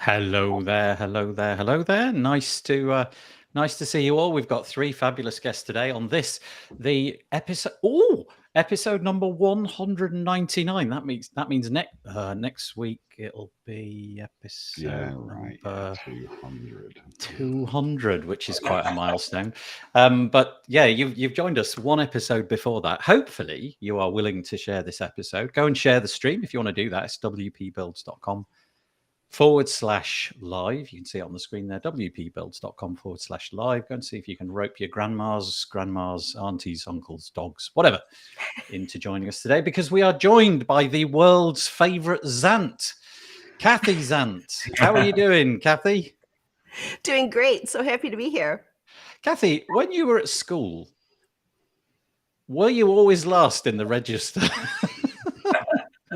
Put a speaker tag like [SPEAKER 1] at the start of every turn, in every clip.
[SPEAKER 1] Hello there, hello there, hello there. Nice to see you all. We've got three fabulous guests today on the episode. Oh, episode number 199. That means next week it'll be episode number 200, which is quite a milestone. But yeah, you've joined us one episode before that. Hopefully, you are willing to share this episode. Go and share the stream if you want to do that. It's wpbuilds.com/live. You can see it on the screen there, wpbuilds.com/live. Go and see if you can rope your grandmas, aunties, uncles, dogs, whatever, into joining us today, because we are joined by the world's favorite Zant, Kathy Zant. How are you doing, Kathy?
[SPEAKER 2] Doing great. So happy to be here.
[SPEAKER 1] Kathy, when you were at school, were you always last in the register?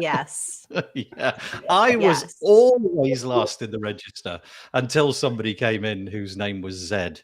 [SPEAKER 2] Yes.
[SPEAKER 1] Yeah, I was always last in the register until somebody came in whose name was Zed.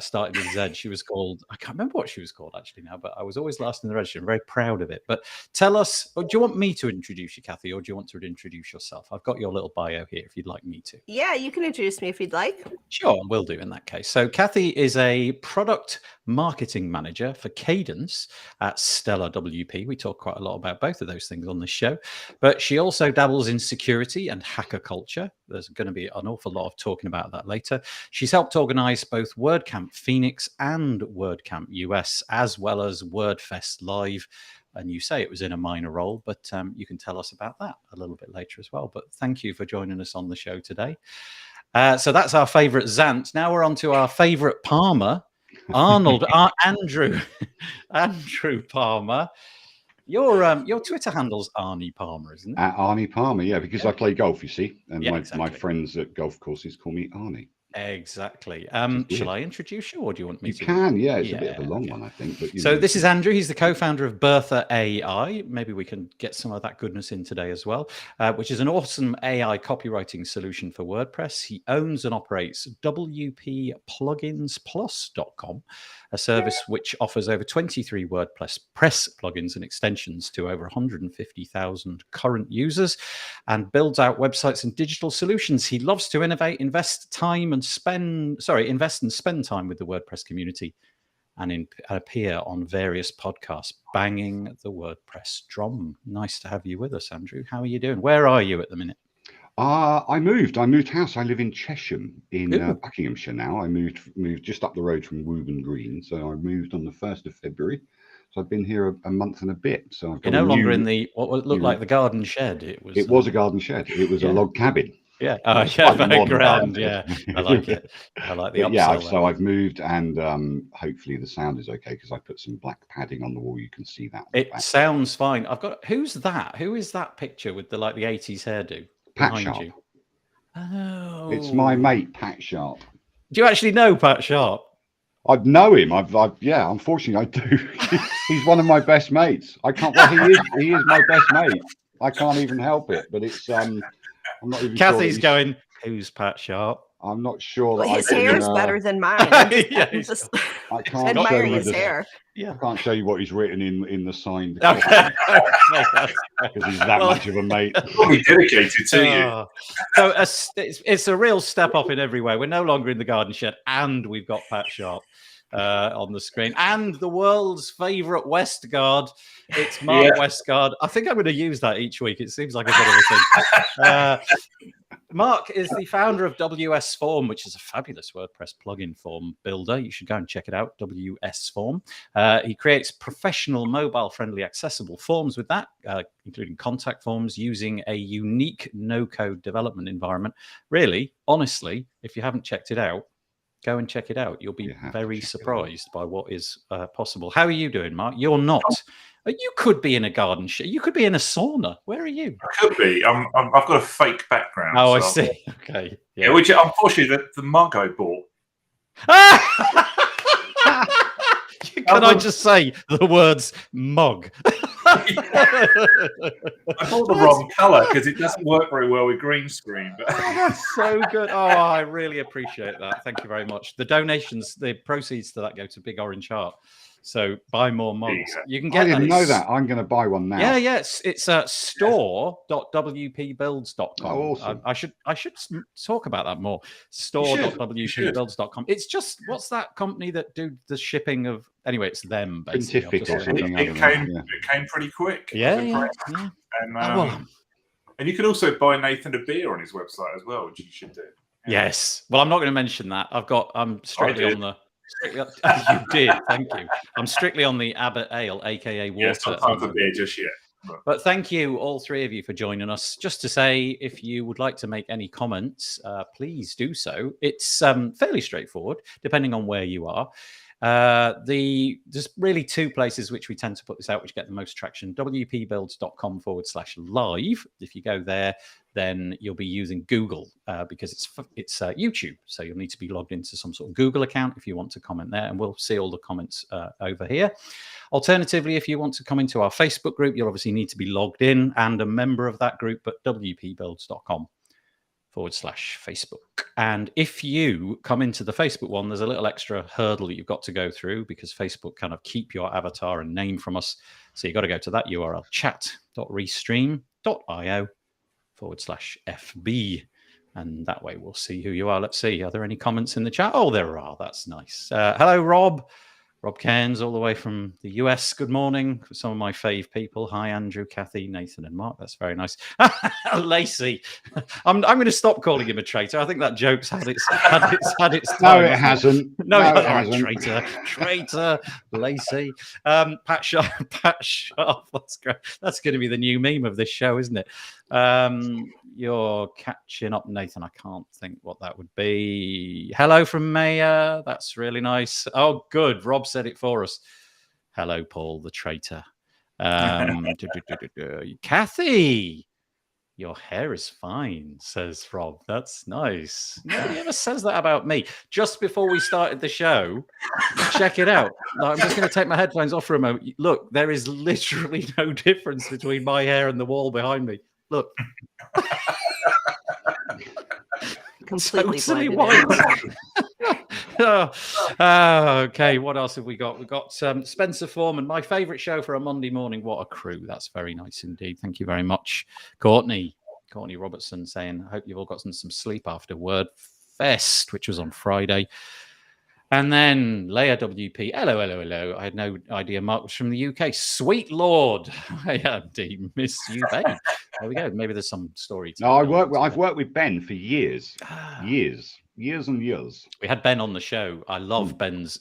[SPEAKER 1] Started with Z. She was called, I can't remember what she was called actually now, but I was always last in the register. I'm very proud of it. But tell us, do you want me to introduce you, Kathy, or do you want to introduce yourself? I've got your little bio here if you'd like me to.
[SPEAKER 2] Yeah, you can introduce me if you'd like.
[SPEAKER 1] Sure, will do in that case. So Kathy is a product marketing manager for Cadence at Stellar WP. We talk quite a lot about both of those things on this show, but she also dabbles in security and hacker culture. There's going to be an awful lot of talking about that later. She's helped organize both WordCamp Phoenix and WordCamp US, as well as WordFest Live. And you say it was in a minor role, but you can tell us about that a little bit later as well. But thank you for joining us on the show today. So that's our favorite Zant. Now we're on to our favorite Palmer, Arnold, Andrew Palmer. Your Twitter handle's Arnie Palmer, isn't it?
[SPEAKER 3] Arnie Palmer, yeah, because I play golf, you see, and
[SPEAKER 1] exactly.
[SPEAKER 3] My friends at golf courses call me Arnie.
[SPEAKER 1] Exactly. Shall I introduce you, or do you want me to?
[SPEAKER 3] You can, yeah. It's a bit of a long one, I think. But
[SPEAKER 1] so this is Andrew. He's the co-founder of Bertha AI. Maybe we can get some of that goodness in today as well, which is an awesome AI copywriting solution for WordPress. He owns and operates WPPluginsPlus.com, a service which offers over 23 WordPress press plugins and extensions to over 150,000 current users, and builds out websites and digital solutions. He loves to innovate, invest and spend time with the WordPress community, and appear on various podcasts, banging the WordPress drum. Nice to have you with us, Andrew. How are you doing? Where are you at the minute?
[SPEAKER 3] I moved house. I live in Chesham in Buckinghamshire now. I moved just up the road from Woburn Green. So I moved on the 1st of February. So I've been here a month and a bit. So
[SPEAKER 1] you're no longer in the what looked like the garden shed. It
[SPEAKER 3] was a garden shed. It was a log cabin.
[SPEAKER 1] Yeah, very grand. Yeah, I like it. I like the upsell.
[SPEAKER 3] Yeah, so I've moved, and hopefully the sound is okay because I put some black padding on the wall. You can see that.
[SPEAKER 1] It sounds fine. I've got. Who's that? Who is that picture with the 80s hairdo?
[SPEAKER 3] Pat Sharp.
[SPEAKER 1] You? Oh,
[SPEAKER 3] it's my mate Pat Sharp.
[SPEAKER 1] Do you actually know Pat Sharp?
[SPEAKER 3] I know him. Yeah. Unfortunately, I do. He's one of my best mates. I can't. Well, he is my best mate. I can't even help it. But it's I'm not even.
[SPEAKER 1] Kathy's
[SPEAKER 3] sure
[SPEAKER 1] going. Who's Pat Sharp?
[SPEAKER 3] I'm not sure that
[SPEAKER 2] his hair is better than mine.
[SPEAKER 3] I can't
[SPEAKER 2] admire his hair.
[SPEAKER 3] Yeah. I can't show you what he's written in the sign
[SPEAKER 1] because
[SPEAKER 3] he's that much of a mate.
[SPEAKER 4] Probably dedicated to you.
[SPEAKER 1] So it's a real step up in every way. We're no longer in the garden shed, and we've got Pat Sharp on the screen, and the world's favorite Westguard. It's Mark Westguard. I think I'm going to use that each week. It seems like a bit of a thing. Mark is the founder of WS Form, which is a fabulous WordPress plugin form builder. You should go and check it out, WS Form. He creates professional, mobile-friendly, accessible forms with that, including contact forms, using a unique no-code development environment. Really, honestly, if you haven't checked it out, go and check it out. You'll be very surprised by what is possible. How are you doing, Mark? You're not. You could be in a garden shed. You could be in a sauna. Where are you?
[SPEAKER 4] I could be. I've got a fake background.
[SPEAKER 1] Oh, so I see. Okay.
[SPEAKER 4] Yeah, which unfortunately the mug I bought.
[SPEAKER 1] Can I just say the words mug?
[SPEAKER 4] I bought the wrong colour because it doesn't work very well with green screen. But...
[SPEAKER 1] that's so good. Oh, I really appreciate that. Thank you very much. The donations, the proceeds to that go to Big Orange Heart. So buy more mugs.
[SPEAKER 4] Yeah.
[SPEAKER 1] You can
[SPEAKER 3] I
[SPEAKER 1] get
[SPEAKER 3] didn't
[SPEAKER 1] that.
[SPEAKER 3] know that. I'm going to buy one now.
[SPEAKER 1] Yeah. It's store.wpbuilds.com.
[SPEAKER 3] Oh, awesome.
[SPEAKER 1] I should talk about that more.
[SPEAKER 4] You should.
[SPEAKER 1] Store.wpbuilds.com. It's just, what's that company that do the shipping of? Anyway, it's them basically.
[SPEAKER 3] Scientific or something.
[SPEAKER 4] It came pretty quick.
[SPEAKER 1] Yeah.
[SPEAKER 4] And,
[SPEAKER 1] Well,
[SPEAKER 4] and you can also buy Nathan a beer on his website as well, which you should do. Yeah.
[SPEAKER 1] yes. Well, I'm not going to mention that. I'm strictly on the. You did, thank you. I'm strictly on the Abbott Ale, aka water.
[SPEAKER 4] Yes, not time for beer just yet.
[SPEAKER 1] But thank you, all three of you, for joining us. Just to say, if you would like to make any comments, please do so. It's fairly straightforward, depending on where you are. There's really two places which we tend to put this out, which get the most traction. wpbuilds.com/live. If you go there, then you'll be using Google because it's YouTube. So you'll need to be logged into some sort of Google account if you want to comment there, and we'll see all the comments over here. Alternatively, if you want to come into our Facebook group, you'll obviously need to be logged in and a member of that group at wpbuilds.com/Facebook. And if you come into the Facebook one, there's a little extra hurdle that you've got to go through because Facebook kind of keep your avatar and name from us. So you've got to go to that URL, chat.restream.io/FB. And that way we'll see who you are. Let's see. Are there any comments in the chat? Oh, there are. That's nice. Hello, Rob. Rob Cairns, all the way from the US. Good morning. Some of my fave people. Hi, Andrew, Kathy, Nathan, and Mark. That's very nice. Lacey. I'm going to stop calling him a traitor. I think that joke's had its time.
[SPEAKER 3] No, it hasn't.
[SPEAKER 1] No, it
[SPEAKER 3] hasn't.
[SPEAKER 1] Traitor. Lacey. Pat Sharp. That's great. That's going to be the new meme of this show, isn't it? You're catching up, Nathan. I can't think what that would be. Hello from Maya. That's really nice. Oh, good. Rob said it for us. Hello, Paul, the traitor. Kathy, your hair is fine, says Rob. That's nice. Nobody ever says that about me. Just before we started the show, check it out. I'm just going to take my headphones off for a moment. Look, there is literally no difference between my hair and the wall behind me. Look.
[SPEAKER 2] Completely
[SPEAKER 1] totally
[SPEAKER 2] blended
[SPEAKER 1] white. Okay, what else have we got? We've got Spencer Foreman, my favorite show for a Monday morning. What a crew. That's very nice indeed. Thank you very much. Courtney Robertson saying, I hope you've all gotten some sleep after WordFest, which was on Friday. And then Leia WP, hello. I had no idea Mark was from the UK. Sweet Lord. I indeed miss you, Ben. There we go. Maybe there's some story.
[SPEAKER 3] No, I've worked with Ben for years. Years and years.
[SPEAKER 1] We had Ben on the show. I love Ben's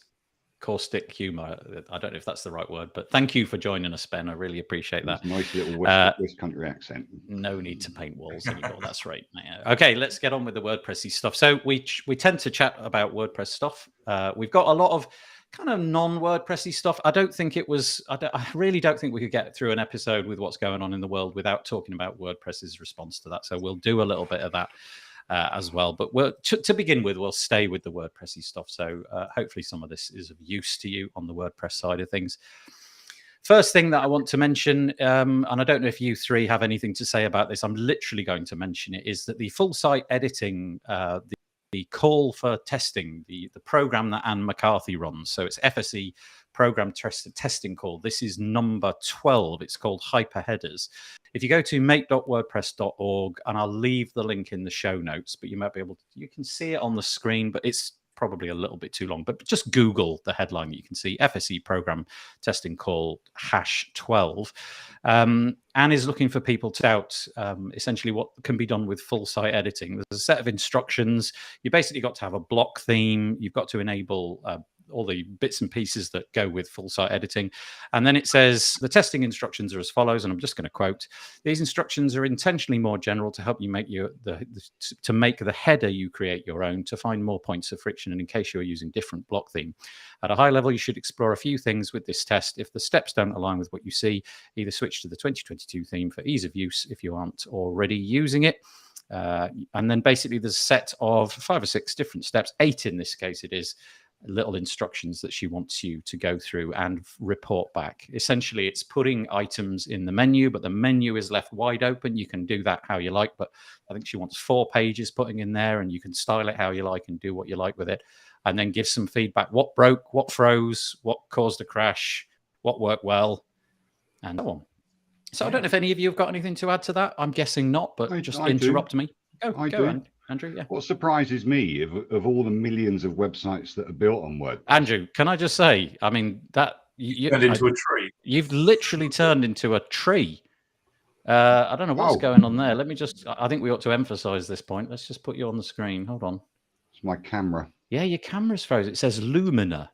[SPEAKER 1] caustic humor. I don't know if that's the right word, but thank you for joining us, Ben. I really appreciate that.
[SPEAKER 3] Nice little West Country accent.
[SPEAKER 1] No need to paint walls anymore. That's right. Okay, let's get on with the WordPressy stuff. So we tend to chat about WordPress stuff. We've got a lot of kind of non-WordPressy stuff. I really don't think we could get through an episode with what's going on in the world without talking about WordPress's response to that. So we'll do a little bit of that as well. But to begin with, we'll stay with the WordPressy stuff. So hopefully some of this is of use to you on the WordPress side of things. First thing that I want to mention, and I don't know if you three have anything to say about this, I'm literally going to mention it, is that the full site editing, the call for testing, the program that Anne McCarthy runs. So it's FSE program testing call. This is number 12. It's called Hyperheaders. If you go to make.wordpress.org, and I'll leave the link in the show notes, but you might be able to, you can see it on the screen, but it's probably a little bit too long, but just Google the headline that you can see, FSE program testing call #12. Anne is looking for people to out essentially what can be done with full site editing. There's a set of instructions. You basically got to have a block theme. You've got to enable all the bits and pieces that go with full site editing. And then it says the testing instructions are as follows, and I'm just going to quote, these instructions are intentionally more general to help you make to make the header you create your own, to find more points of friction, and in case you're using different block theme. At a high level, you should explore a few things with this test. If the steps don't align with what you see, either switch to the 2022 theme for ease of use if you aren't already using it. And then basically there's a set of 5 or 6 different steps, 8 in this case it is, little instructions that she wants you to go through and report back. Essentially, it's putting items in the menu, but the menu is left wide open. You can do that how you like, but I think she wants 4 pages putting in there, and you can style it how you like and do what you like with it. and then give some feedback. What broke, what froze, what caused a crash, what worked well, and so on. So I don't know if any of you have got anything to add to that. I'm guessing not, but just interrupt me. Go, Andrew. Yeah.
[SPEAKER 3] What surprises me of all the millions of websites that are built on WordPress.
[SPEAKER 1] Andrew, can I just say, I mean, that you
[SPEAKER 4] turned into a tree.
[SPEAKER 1] You've literally turned into a tree. I don't know what's going on there. Let me just, I think we ought to emphasize this point. Let's just put you on the screen. Hold on.
[SPEAKER 3] It's my camera.
[SPEAKER 1] Yeah, your camera's frozen. It says Lumina.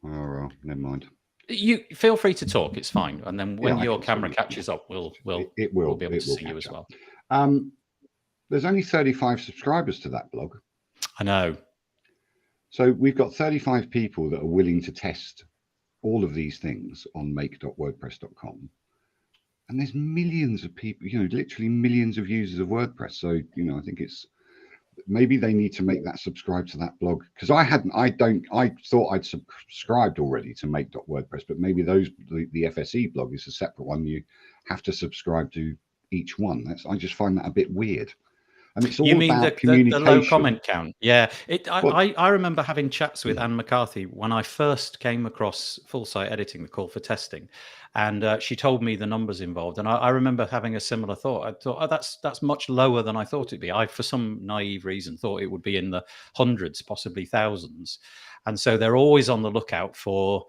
[SPEAKER 3] Oh, well, never mind.
[SPEAKER 1] You feel free to talk. It's fine. And then when your camera catches up, we'll be able to see you as well.
[SPEAKER 3] There's only 35 subscribers to that blog.
[SPEAKER 1] I know.
[SPEAKER 3] So we've got 35 people that are willing to test all of these things on make.wordpress.com. And there's millions of people, literally millions of users of WordPress. So, I think it's maybe they need to make that subscribe to that blog, because I thought I'd subscribed already to make.wordpress, but maybe the FSE blog is a separate one. You have to subscribe to each one. I just find that a bit weird. And it's all about communication.
[SPEAKER 1] The low comment count? Yeah. I remember having chats with Anne McCarthy when I first came across full site editing, the call for testing, and she told me the numbers involved. And I remember having a similar thought. I thought, oh, that's much lower than I thought it'd be. I, for some naive reason, thought it would be in the hundreds, possibly thousands. And so they're always on the lookout for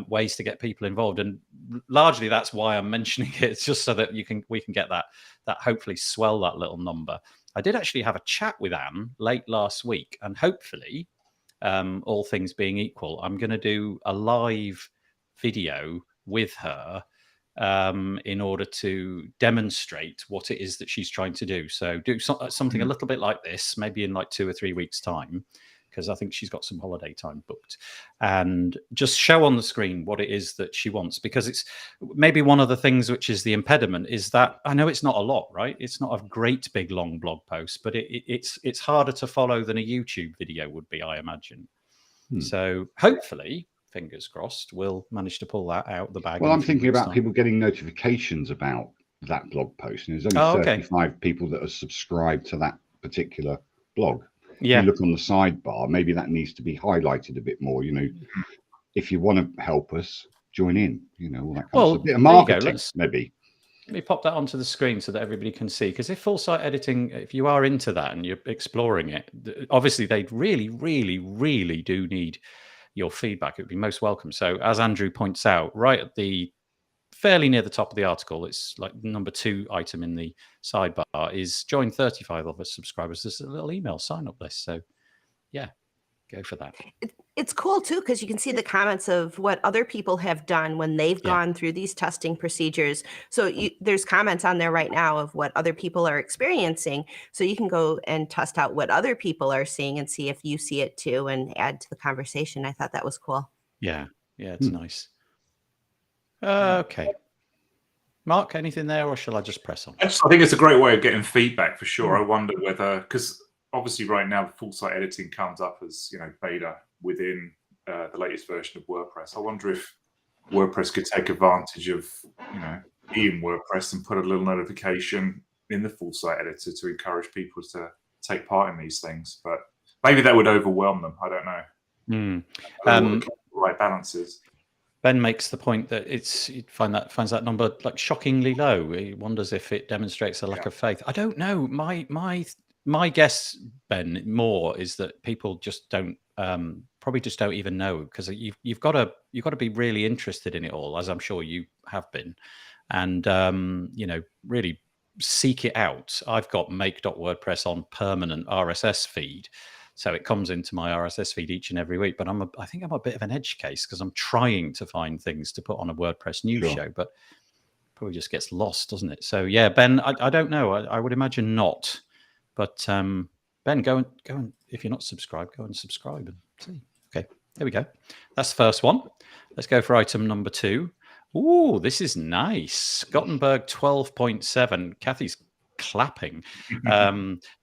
[SPEAKER 1] ways to get people involved, and largely that's why I'm mentioning it. It's just so that we can get that hopefully swell that little number. I did actually have a chat with Anne late last week, and hopefully, all things being equal, I'm going to do a live video with her in order to demonstrate what it is that she's trying to do. So do something a little bit like this, maybe in like 2 or 3 weeks' time, because I think she's got some holiday time booked, and just show on the screen what it is that she wants. Because it's maybe one of the things which is the impediment is that I know it's not a lot, right? It's not a great big long blog post, but it's harder to follow than a YouTube video would be, I imagine. So hopefully, fingers crossed, we'll manage to pull that out of the bag.
[SPEAKER 3] Well, I'm thinking about people getting notifications about that blog post, and there's only 35 people that are subscribed to that particular blog.
[SPEAKER 1] Yeah.
[SPEAKER 3] You look on the sidebar, maybe that needs to be highlighted a bit more. If you want to help us, join in. All that kind of stuff. A bit of marketing, maybe.
[SPEAKER 1] Let me pop that onto the screen so that everybody can see. Because if full site editing, if you are into that and you're exploring it, obviously they really, really, really do need your feedback. It would be most welcome. So as Andrew points out, right at the fairly near the top of the article, it's like number 2 item in the sidebar is join 35 of us subscribers. There's a little email sign up list. So yeah, go for that.
[SPEAKER 2] It's cool too, because you can see the comments of what other people have done when they've gone through these testing procedures. So there's comments on there right now of what other people are experiencing. So you can go and test out what other people are seeing and see if you see it too and add to the conversation. I thought that was cool.
[SPEAKER 1] Yeah, it's nice. Okay. Mark, anything there, or shall I just press on?
[SPEAKER 4] I think it's a great way of getting feedback for sure. I wonder whether, because obviously right now the full site editing comes up as beta within the latest version of WordPress. I wonder if WordPress could take advantage of in WordPress and put a little notification in the full site editor to encourage people to take part in these things. But maybe that would overwhelm them. I don't know. I don't know what the right balance is.
[SPEAKER 1] Ben makes the point that finds that number like shockingly low. He wonders if it demonstrates a lack of faith. I don't know. My guess, Ben, more is that people just don't probably just don't even know, because you've got to be really interested in it all, as I'm sure you have been, and really seek it out. I've got make.wordpress on permanent RSS feed. So it comes into my RSS feed each and every week. But I think I'm a bit of an edge case, because I'm trying to find things to put on a WordPress news show, but probably just gets lost, doesn't it? So yeah, Ben, I don't know. I would imagine not. But Ben, go and if you're not subscribed, go and subscribe and see. Okay, there we go. That's the first one. Let's go for item number 2. Ooh, this is nice. Gutenberg 12.7. Kathy's clapping.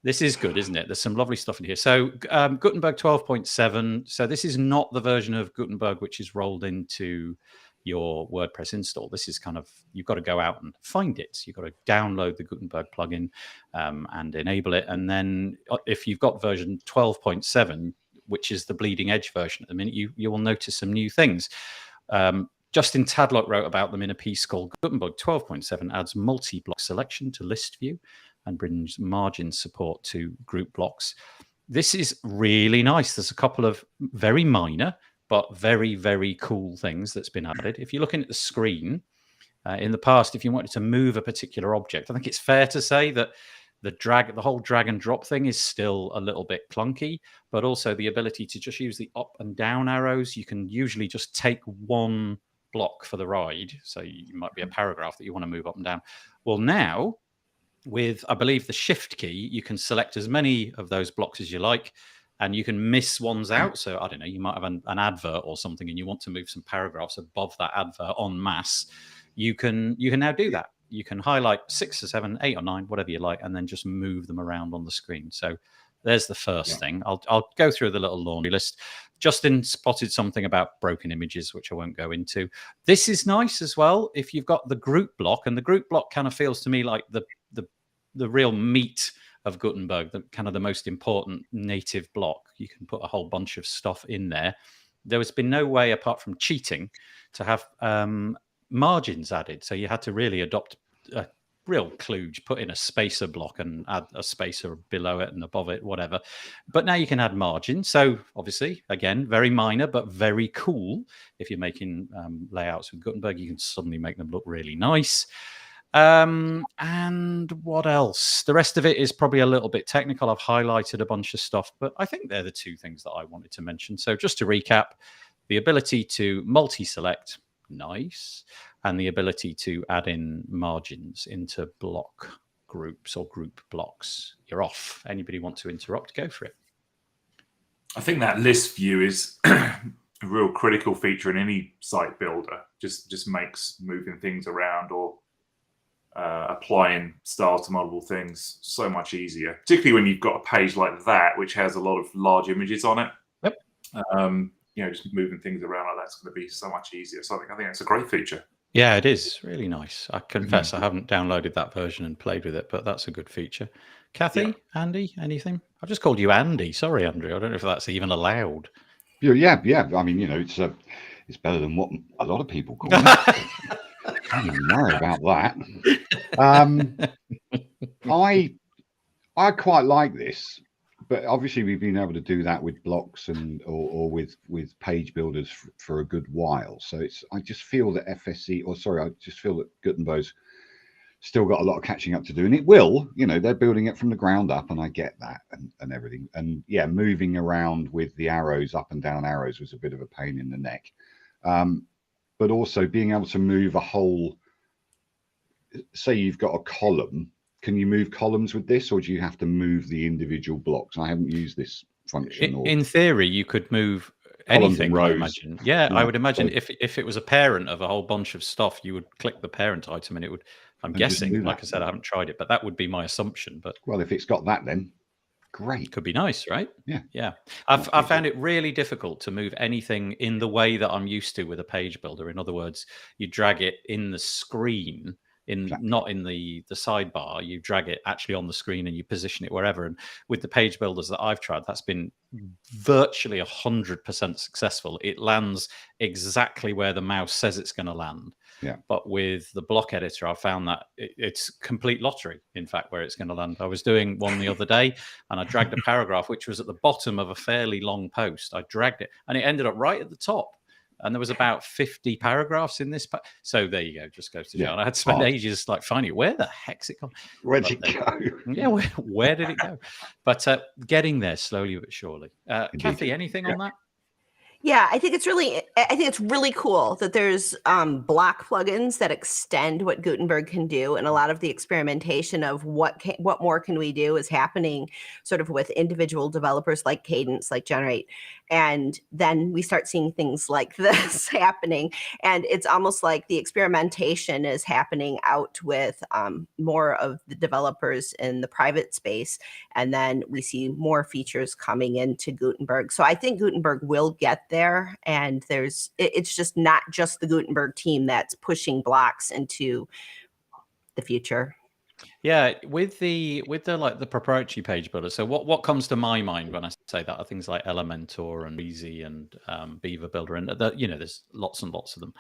[SPEAKER 1] This is good, isn't it? There's some lovely stuff in here. So Gutenberg 12.7. So this is not the version of Gutenberg which is rolled into your WordPress install. This is kind of, you've got to go out and find it. You've got to download the Gutenberg plugin and enable it. And then if you've got version 12.7, which is the bleeding edge version at the minute, you will notice some new things. Justin Tadlock wrote about them in a piece called Gutenberg 12.7 adds multi-block selection to list view and brings margin support to group blocks. This is really nice. There's a couple of very minor but very, very cool things that's been added. If you're looking at the screen, in the past, if you wanted to move a particular object, I think it's fair to say that the whole drag and drop thing is still a little bit clunky, but also the ability to just use the up and down arrows. You can usually just take one block for the ride. So you might be a paragraph that you want to move up and down. Well, now with, I believe, the shift key, you can select as many of those blocks as you like, and you can miss ones out. So I don't know, you might have an advert or something and you want to move some paragraphs above that advert en masse. You can now do that. You can highlight 6 or 7, 8 or 9, whatever you like, and then just move them around on the screen. So there's the first thing. I'll go through the little laundry list. Justin spotted something about broken images, which I won't go into. This is nice as well. If you've got the group block, and the group block kind of feels to me like the real meat of Gutenberg, the kind of the most important native block. You can put a whole bunch of stuff in there. There has been no way, apart from cheating, to have margins added. So you had to really adopt a real kludge, put in a spacer block and add a spacer below it and above it, whatever. But now you can add margins. So obviously, again, very minor, but very cool. If you're making layouts with Gutenberg, you can suddenly make them look really nice. And what else? The rest of it is probably a little bit technical. I've highlighted a bunch of stuff, but I think they're the two things that I wanted to mention. So just to recap, the ability to multi-select, nice, and the ability to add in margins into block groups or group blocks. You're off. Anybody want to interrupt? Go for it.
[SPEAKER 4] I think that list view is a real critical feature in any site builder. Just makes moving things around or applying styles to multiple things so much easier, particularly when you've got a page like that, which has a lot of large images on it.
[SPEAKER 1] Yep.
[SPEAKER 4] Just moving things around like that's going to be so much easier. So I think that's a great feature.
[SPEAKER 1] Yeah, it is really nice. I confess I haven't downloaded that version and played with it, but that's a good feature. Kathy, Andy, anything? I've just called you Andy. Sorry, Andrew. I don't know if that's even allowed.
[SPEAKER 3] Yeah. I mean, it's better than what a lot of people call me. I don't know about that. I quite like this, but obviously we've been able to do that with blocks and or with page builders for a good while. So I just feel that I just feel that Gutenberg's still got a lot of catching up to do, and it will. They're building it from the ground up, and I get that and everything. And yeah, moving around with the arrows, up and down arrows, was a bit of a pain in the neck. But also being able to move a whole, say you've got a column, can you move columns with this, or do you have to move the individual blocks? I haven't used this function.
[SPEAKER 1] In theory, you could move anything, I imagine. Yeah, I would imagine if it was a parent of a whole bunch of stuff, you would click the parent item and it would, I'm guessing, like I said, I haven't tried it, but that would be my assumption. But
[SPEAKER 3] well, if it's got that, then great.
[SPEAKER 1] Could be nice, right?
[SPEAKER 3] Yeah.
[SPEAKER 1] I found it really difficult to move anything in the way that I'm used to with a page builder. In other words, you drag it in the screen, not in the sidebar. You drag it actually on the screen and you position it wherever. And with the page builders that I've tried, that's been virtually 100% successful. It lands exactly where the mouse says it's going to land.
[SPEAKER 3] Yeah.
[SPEAKER 1] But with the block editor, I found that it's complete lottery, in fact, where it's going to land. I was doing one the other day and I dragged a paragraph, which was at the bottom of a fairly long post. I dragged it and it ended up right at the top. And there was about 50 paragraphs in this. So there you go. Just goes to show. And I had to spend ages finding it. Where the heck's it gone?
[SPEAKER 3] Where did it go?
[SPEAKER 1] Yeah, where did it go? But getting there slowly but surely. Kathy, anything on that?
[SPEAKER 2] Yeah, I think it's really cool that there's block plugins that extend what Gutenberg can do, and a lot of the experimentation of what more can we do is happening sort of with individual developers like Cadence, like Generate, and then we start seeing things like this happening, and it's almost like the experimentation is happening out with more of the developers in the private space, and then we see more features coming into Gutenberg. So I think Gutenberg will get there, and it's just not just the Gutenberg team that's pushing blocks into the future.
[SPEAKER 1] Yeah, with the like the proprietary page builder. So what comes to my mind when I say that are things like Elementor and Easy and Beaver Builder, and there's lots and lots of them.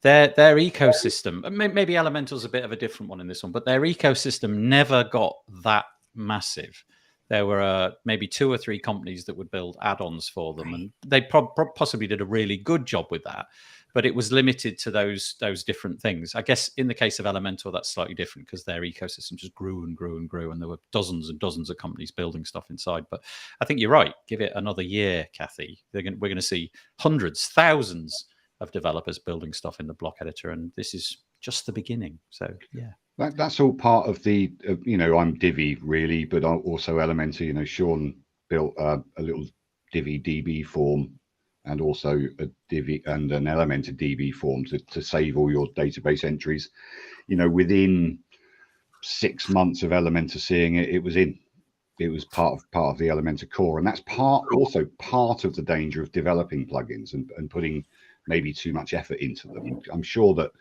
[SPEAKER 1] Their ecosystem, maybe Elementor's a bit of a different one in this one, but their ecosystem never got that massive. There were maybe 2 or 3 companies that would build add-ons for them, and they possibly did a really good job with that. But it was limited to those different things. I guess in the case of Elementor, that's slightly different because their ecosystem just grew and grew and grew, and there were dozens and dozens of companies building stuff inside. But I think you're right. Give it another year, Kathy. We're going to see hundreds, thousands of developers building stuff in the block editor, and this is just the beginning. So yeah.
[SPEAKER 3] That's all part of the, I'm Divi really, but also Elementor. Sean built a little Divi DB form and also a Divi and an Elementor DB form to save all your database entries. Within 6 months of Elementor seeing it, it was part of the Elementor core, and that's also part of the danger of developing plugins and putting maybe too much effort into them. I'm sure that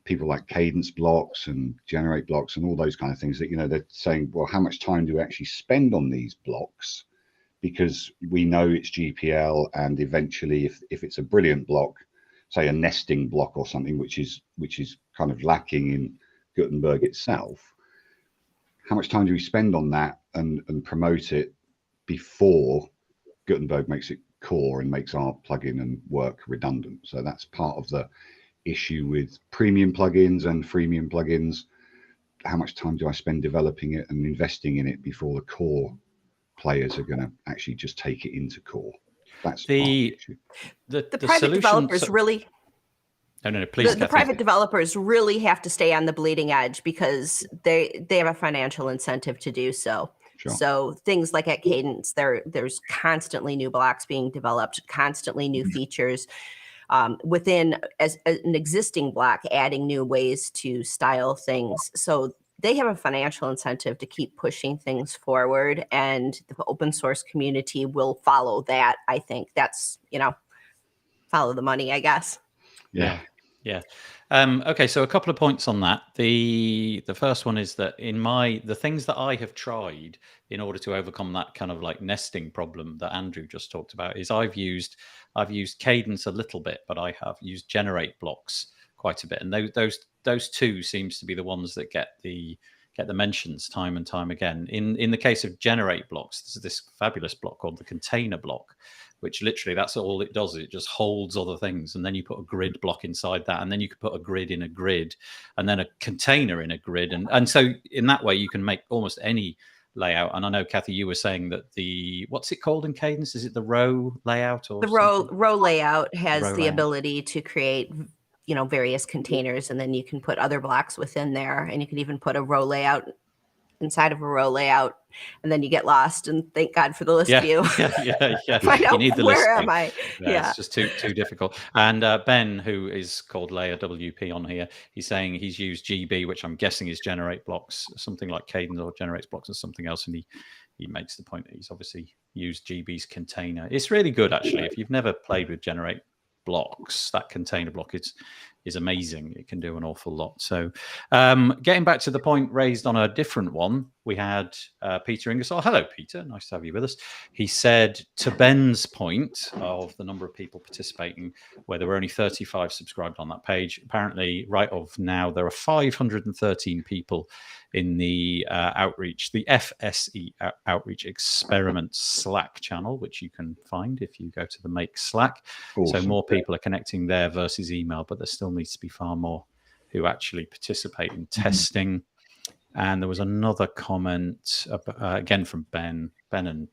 [SPEAKER 3] people like Cadence blocks and Generate blocks and all those kind of things that, they're saying, well, how much time do we actually spend on these blocks? Because we know it's GPL, and eventually if it's a brilliant block, say a nesting block or something, which is kind of lacking in Gutenberg itself, how much time do we spend on that and promote it before Gutenberg makes it core and makes our plugin and work redundant? So that's part of the issue with premium plugins and freemium plugins. How much time do I spend developing it and investing in it before the core players are going to actually just take it into core? That's
[SPEAKER 2] the private developers really.
[SPEAKER 1] No, please.
[SPEAKER 2] The private developers really have to stay on the bleeding edge because they have a financial incentive to do so. Sure. So things like at Cadence, there's constantly new blocks being developed, constantly new features. Within as an existing block, adding new ways to style things. So they have a financial incentive to keep pushing things forward, and the open source community will follow that. I think that's, follow the money, I guess.
[SPEAKER 1] Yeah. Okay, so a couple of points on that. The first one is that the things that I have tried in order to overcome that kind of like nesting problem that Andrew just talked about is I've used Cadence a little bit, but I have used Generate blocks quite a bit, and those two seems to be the ones that get the mentions time and time again. In the case of Generate blocks, there's this fabulous block called the container block, which literally that's all it does. It just holds other things, and then you put a grid block inside that, and then you could put a grid in a grid, and then a container in a grid, and so in that way you can make almost any layout. And I know, Kathy, you were saying that what's it called in Cadence? Is it the row layout or
[SPEAKER 2] the row layout has the ability to create various containers, and then you can put other blocks within there, and you can even put a row layout inside of a row layout, and then you get lost, and thank God for the list view.
[SPEAKER 1] Yeah.
[SPEAKER 2] Find out
[SPEAKER 1] you need the
[SPEAKER 2] where
[SPEAKER 1] listing.
[SPEAKER 2] am I? Yeah,
[SPEAKER 1] it's just too difficult. And Ben, who is called Layer WP on here, he's saying he's used GB, which I'm guessing is Generate blocks, something like Cadence or Generates blocks or something else, and he makes the point that he's obviously used GB's container. It's really good, actually. If you've never played with Generate blocks, that container block is amazing. It can do an awful lot. So getting back to the point raised on a different one, we had Peter Ingersoll. Hello, Peter. Nice to have you with us. He said, to Ben's point of the number of people participating, where there were only 35 subscribed on that page, apparently right of now, there are 513 people in the outreach, the FSE Outreach Experiment Slack channel, which you can find if you go to the Make Slack. Awesome. So more people are connecting there versus email, but there still needs to be far more who actually participate in testing. And there was another comment, again, from Ben and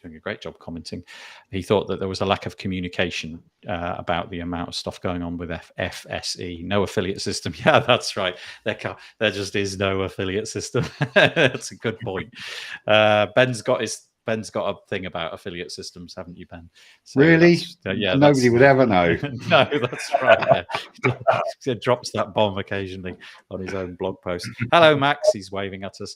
[SPEAKER 1] doing a great job commenting. He thought that there was a lack of communication about the amount of stuff going on with FSE. No affiliate system. Yeah, that's right. There just is no affiliate system. That's a good point. Ben's got a thing about affiliate systems, haven't you, Ben? So
[SPEAKER 3] really? Nobody would ever know.
[SPEAKER 1] No, that's right. Yeah. He drops that bomb occasionally on his own blog post. Hello, Max. He's waving at us.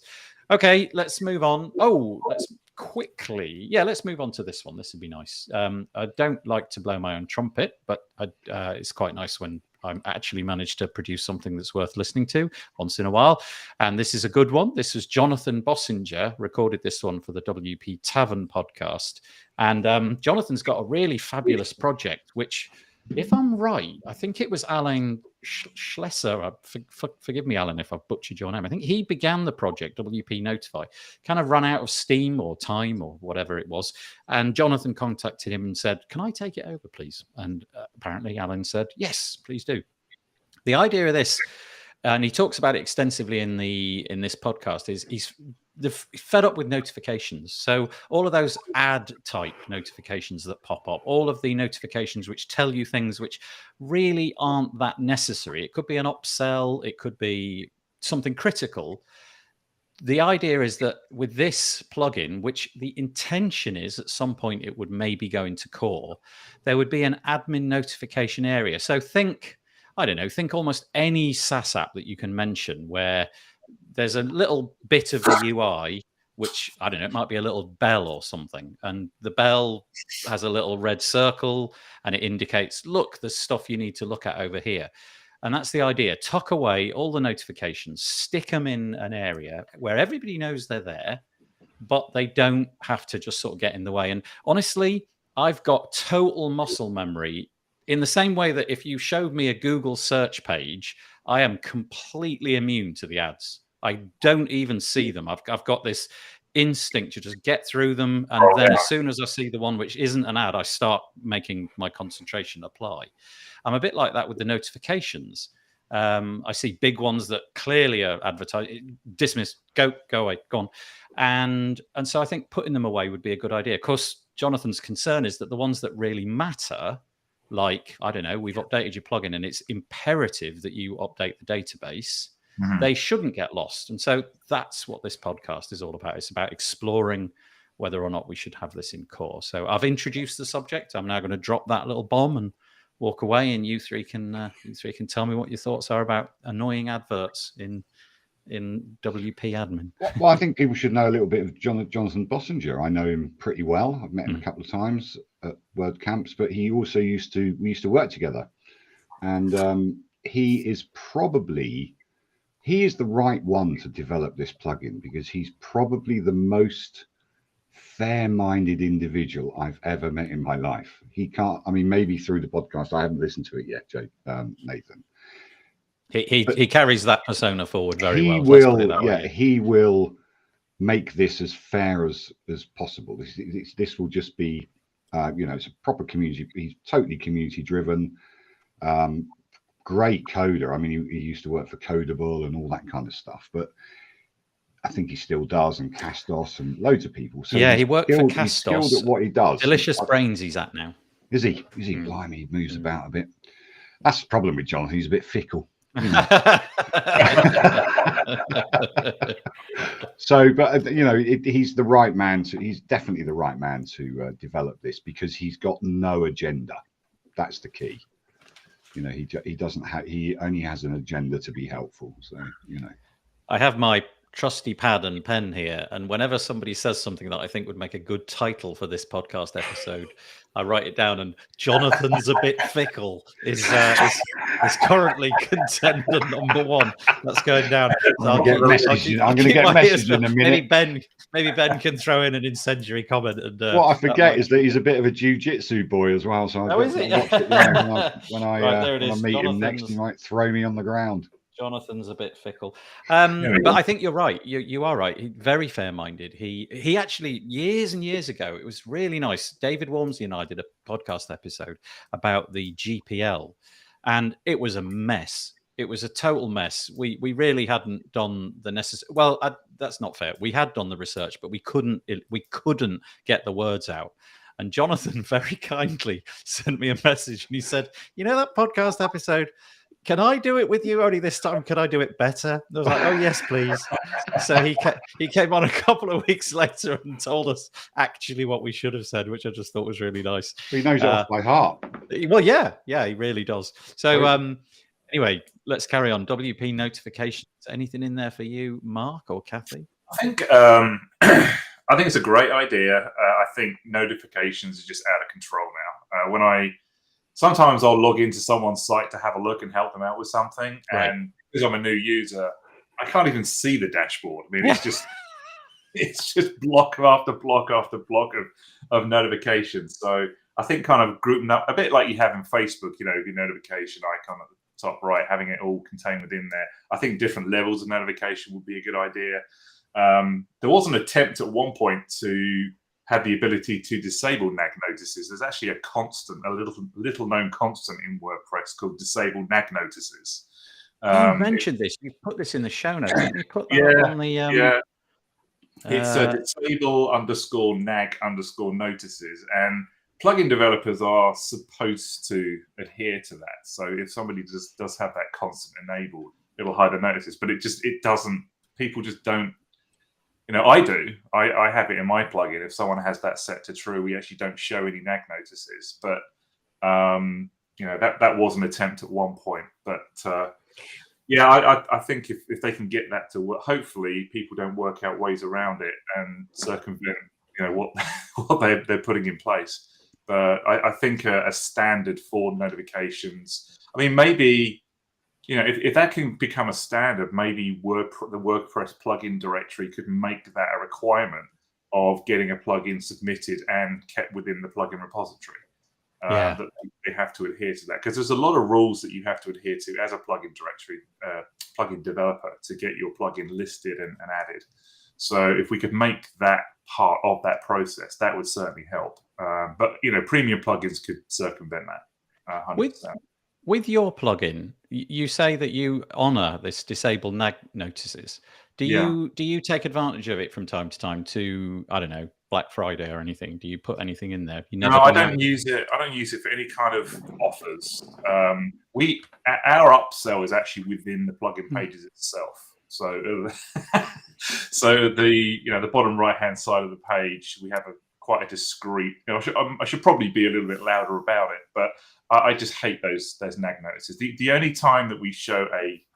[SPEAKER 1] Okay, let's move on. Let's move on to this one. This would be nice. I don't like to blow my own trumpet, but it's quite nice when I actually managed to produce something that's worth listening to once in a while. And this is a good one. This was Jonathan Bossinger, recorded this one for the WP Tavern podcast. And Jonathan's got a really fabulous project, which, if I'm right, I think it was Alain Schlesser. Forgive me, Alan, if I've butchered your name. I think he began the project, WP Notify, kind of run out of steam or time or whatever it was. And Jonathan contacted him and said, can I take it over, please? And apparently Alan said, yes, please do. The idea of this, and he talks about it extensively in this podcast, is he's fed up with notifications. So all of those ad type notifications that pop up, all of the notifications which tell you things which really aren't that necessary. It could be an upsell, it could be something critical. The idea is that with this plugin, which the intention is at some point it would maybe go into core, there would be an admin notification area. So think almost any SaaS app that you can mention where there's a little bit of the UI, which, I don't know, it might be a little bell or something. And the bell has a little red circle and it indicates, look, there's stuff you need to look at over here. And that's the idea. Tuck away all the notifications, stick them in an area where everybody knows they're there, but they don't have to just sort of get in the way. And honestly, I've got total muscle memory in the same way that if you showed me a Google search page, I am completely immune to the ads. I don't even see them. I've got this instinct to just get through them. And then as soon as I see the one which isn't an ad, I start making my concentration apply. I'm a bit like that with the notifications. I see big ones that clearly are advertised, dismiss, go away, gone. And so I think putting them away would be a good idea. Of course, Jonathan's concern is that the ones that really matter, like, I don't know, we've updated your plugin and it's imperative that you update the database, they shouldn't get lost. And so that's what this podcast is all about. It's about exploring whether or not we should have this in core. So I've introduced the subject. I'm now going to drop that little bomb and walk away, and you three can tell me what your thoughts are about annoying adverts in WP admin.
[SPEAKER 3] Well, I think people should know a little bit of Jonathan Bossinger. I know him pretty well. I've met him a couple of times at WordCamps, but he also we used to work together. And he is the right one to develop this plugin, because he's probably the most fair-minded individual I've ever met in my life. Maybe through the podcast, I haven't listened to it yet, Nathan.
[SPEAKER 1] He carries that persona forward very well.
[SPEAKER 3] He will make this as fair as possible. This will just be, it's a proper community. He's totally community driven. Great coder. I mean, he used to work for Codable and all that kind of stuff, but I think he still does, and Castos and loads of people. So
[SPEAKER 1] yeah, he worked for Castos. He's
[SPEAKER 3] skilled at what he does.
[SPEAKER 1] Delicious Brains he's at now.
[SPEAKER 3] Is he? Blimey, he moves about a bit. That's the problem with Jonathan. He's a bit fickle. So, but he's the right man he's definitely the right man to develop this, because he's got no agenda. That's the key. He only has an agenda to be helpful. So,
[SPEAKER 1] I have my trusty pad and pen here, and whenever somebody says something that I think would make a good title for this podcast episode, I write it down. And Jonathan's a bit fickle is currently contender number one. That's going down. So
[SPEAKER 3] I'm going to get a message in a minute.
[SPEAKER 1] Maybe Ben can throw in an incendiary comment. And
[SPEAKER 3] what I forget is that he's a bit of a jiu-jitsu boy as well. So
[SPEAKER 1] is it?
[SPEAKER 3] When I meet him next, he might throw me on the ground.
[SPEAKER 1] Jonathan's a bit fickle, but I think you're right. You are right. He's very fair-minded. He actually, years and years ago, it was really nice. David Walmsley and I did a podcast episode about the GPL, and it was a mess. It was a total mess. We really hadn't done the necessary. Well, that's not fair. We had done the research, but we couldn't get the words out. And Jonathan very kindly sent me a message, and he said, that podcast episode, can I do it with you? Only this time, can I do it better? And I was like, oh, yes, please. So he came on a couple of weeks later and told us actually what we should have said, which I just thought was really nice.
[SPEAKER 3] He knows it off by heart.
[SPEAKER 1] Well, yeah, he really does. So anyway, let's carry on. WP notifications. Anything in there for you, Mark or Kathy?
[SPEAKER 4] I think it's a great idea. I think notifications are just out of control now. When I sometimes I'll log into someone's site to have a look and help them out with something.
[SPEAKER 1] Right.
[SPEAKER 4] And because I'm a new user, I can't even see the dashboard. I mean, it's just it's just block after block after block of notifications. So I think kind of grouping up a bit like you have in Facebook, you know, your notification icon at the top right, having it all contained within there. I think different levels of notification would be a good idea. There was an attempt at one point to have the ability to disable nag notices. There's actually a constant, a little known constant in WordPress called disable nag notices.
[SPEAKER 1] You mentioned this. You put this in the show notes. Didn't you put that on the?
[SPEAKER 4] It's a disable _nag _notices, and plugin developers are supposed to adhere to that. So if somebody just does have that constant enabled, it'll hide the notices. But it doesn't. People just don't. You know, I do. I have it in my plugin. If someone has that set to true, we actually don't show any nag notices. But you know, that was an attempt at one point. But yeah, I think if they can get that to work, hopefully people don't work out ways around it and circumvent, you know, what they're putting in place. But I think a standard for notifications. I mean, maybe, you know, if that can become a standard, maybe the WordPress plugin directory could make that a requirement of getting a plugin submitted and kept within the plugin repository. That they have to adhere to that, because there's a lot of rules that you have to adhere to as a plugin directory, plugin developer, to get your plugin listed and added. So if we could make that part of that process, that would certainly help. But you know, premium plugins could circumvent that 100%.
[SPEAKER 1] With your plugin, you say that you honor this disable nag notices. Do you take advantage of it from time to time to, I don't know, Black Friday or anything? Do you put anything in there?
[SPEAKER 4] No, I don't use it. I don't use it for any kind of offers. Our upsell is actually within the plugin pages itself. So, so the bottom right hand side of the page, we have quite a discreet. You know, I should probably be a little bit louder about it, but I just hate those nag notices. The only time that we show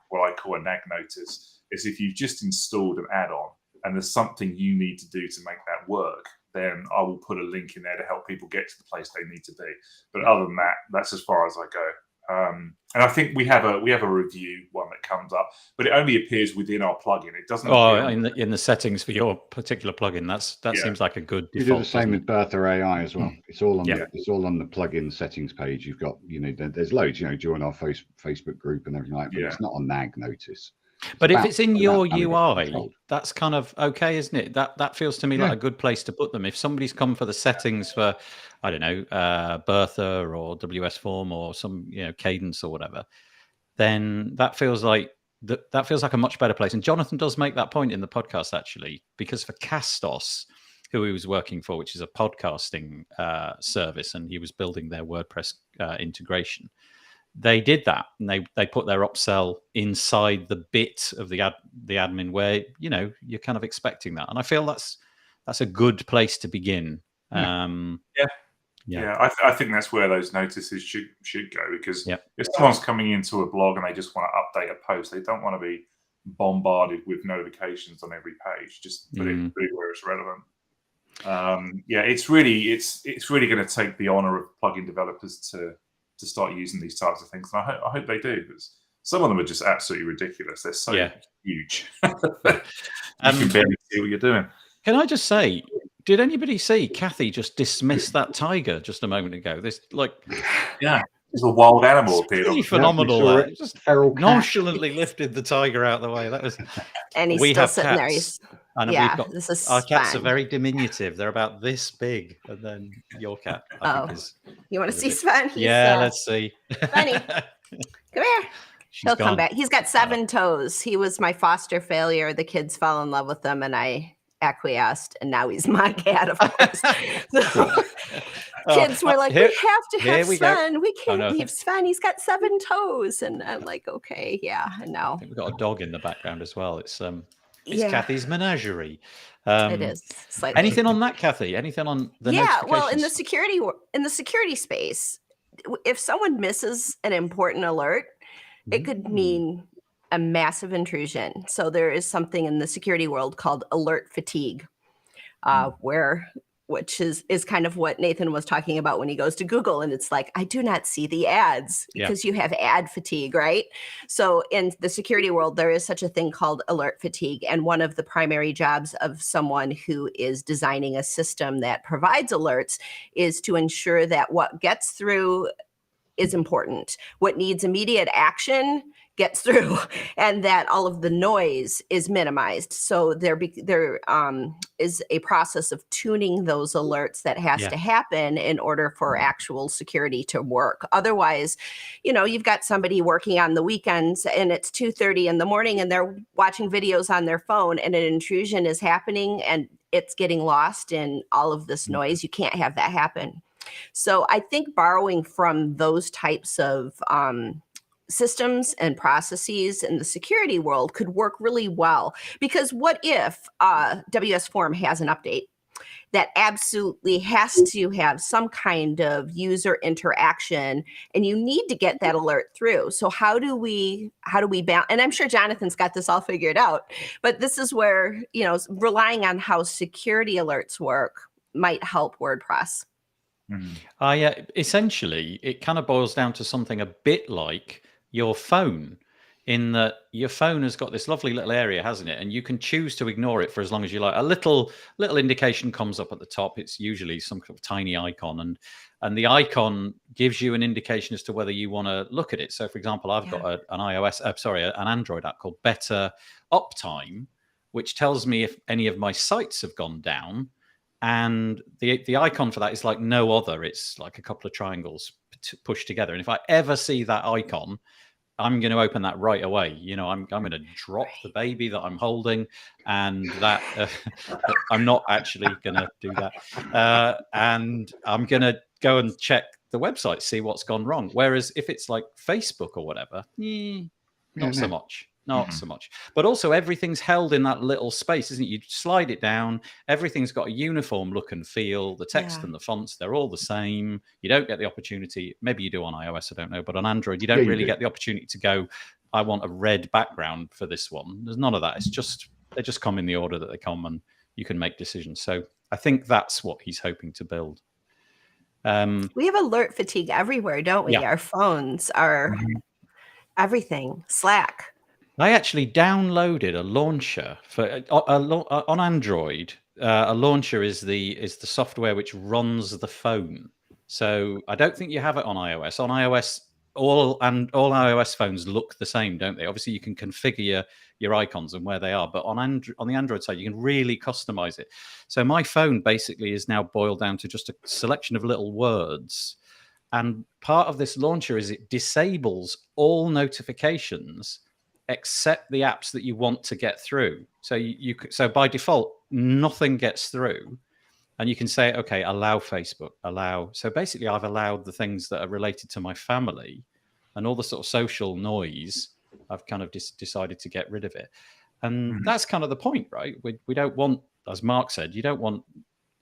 [SPEAKER 4] what I call a nag notice is if you've just installed an add-on and there's something you need to do to make that work. Then I will put a link in there to help people get to the place they need to be. But other than that, that's as far as I go. And I think we have a review one that comes up, but it only appears within our plugin. It doesn't.
[SPEAKER 1] Oh, in the settings for your particular plugin. That seems like a good default.
[SPEAKER 3] You do the same with Bertha AI as well. It's all on it's all on the plugin settings page. You've got, you know, there's loads. You know, join our Facebook group and everything like that. But it's not a nag notice.
[SPEAKER 1] But if it's in your UI, that's kind of okay, isn't it? That feels to me like a good place to put them. If somebody's come for the settings for, I don't know, Bertha or WS Form or some, you know, Cadence or whatever, then that feels like a much better place. And Jonathan does make that point in the podcast, actually, because for Castos, who he was working for, which is a podcasting service, and he was building their WordPress integration. They did that, and they put their upsell inside the bit of the admin where, you know, you're kind of expecting that, and I feel that's a good place to begin.
[SPEAKER 4] I think that's where those notices should go, because if someone's coming into a blog and they just want to update a post, they don't want to be bombarded with notifications on every page. Just put it where it's relevant. It's really going to take the honor of plugin developers to start using these types of things. And I hope they do, because some of them are just absolutely ridiculous. They're so huge. You can barely see what you're doing.
[SPEAKER 1] Can I just say, did anybody see Kathy just dismiss that tiger just a moment ago? This, like,
[SPEAKER 4] there's a wild animal appeared.
[SPEAKER 1] Pretty phenomenal. Just nonchalantly lifted the tiger out of the way. That was.
[SPEAKER 2] And he's still sitting there.
[SPEAKER 1] This is our cats are very diminutive. They're about this big, and then your cat. I think is.
[SPEAKER 2] You want to see Sven?
[SPEAKER 1] Let's see.
[SPEAKER 2] Svenny, come here. He'll come back. He's got 7 toes. He was my foster failure. The kids fell in love with him, and I acquiesced, and now he's my cat, of course. Kids were like, we have to have Sven. We can't leave Sven. He's got 7 toes. And I'm like, okay, and now.
[SPEAKER 1] I think we've got a dog in the background as well. It's Kathy's menagerie.
[SPEAKER 2] It is. Slightly.
[SPEAKER 1] Anything on that, Kathy? Anything on the notifications?
[SPEAKER 2] Well, in the security space, if someone misses an important alert, it could mean a massive intrusion. So there is something in the security world called alert fatigue, where which is kind of what Nathan was talking about when he goes to Google and it's like, I do not see the ads because you have ad fatigue, right? So in the security world, there is such a thing called alert fatigue. And one of the primary jobs of someone who is designing a system that provides alerts is to ensure that what gets through is important. What needs immediate action gets through, and that all of the noise is minimized. So there is a process of tuning those alerts that has to happen in order for actual security to work. Otherwise, you've got somebody working on the weekends and it's 2:30 in the morning and they're watching videos on their phone and an intrusion is happening and it's getting lost in all of this noise. You can't have that happen. So I think borrowing from those types of systems and processes in the security world could work really well. Because what if WS Form has an update that absolutely has to have some kind of user interaction, and you need to get that alert through? So how do we balance? And I'm sure Jonathan's got this all figured out, but this is where relying on how security alerts work might help WordPress.
[SPEAKER 1] Essentially, it kind of boils down to something a bit like your phone, in that your phone has got this lovely little area, hasn't it? And you can choose to ignore it for as long as you like. A little indication comes up at the top. It's usually some kind of tiny icon, and the icon gives you an indication as to whether you want to look at it. So, for example, I've got an Android app called Better Uptime, which tells me if any of my sites have gone down. And the icon for that is like no other. It's like a couple of triangles pushed together. And if I ever see that icon, I'm going to open that right away. I'm going to drop the baby that I'm holding, and that I'm not actually going to do that. And I'm going to go and check the website, see what's gone wrong. Whereas if it's like Facebook or whatever, not so much. Not so much. But also everything's held in that little space, isn't it? You slide it down. Everything's got a uniform look and feel. The text and the fonts, they're all the same. You don't get the opportunity. Maybe you do on iOS, I don't know. But on Android, you don't really get the opportunity to go, I want a red background for this one. There's none of that. It's just, they just come in the order that they come and you can make decisions. So I think that's what he's hoping to build.
[SPEAKER 2] We have alert fatigue everywhere, don't we? Our phones, our everything, Slack.
[SPEAKER 1] I actually downloaded a launcher for on Android. A launcher is the software which runs the phone. So I don't think you have it on iOS. On iOS, all iOS phones look the same, don't they? Obviously, you can configure your icons and where they are, but on the Android side, you can really customize it. So my phone basically is now boiled down to just a selection of little words. And part of this launcher is it disables all notifications except the apps that you want to get through. So so by default, nothing gets through, and you can say, okay, allow Facebook, allow. So basically, I've allowed the things that are related to my family, and all the sort of social noise. I've kind of decided to get rid of it, and that's kind of the point, right? We don't want, as Mark said, you don't want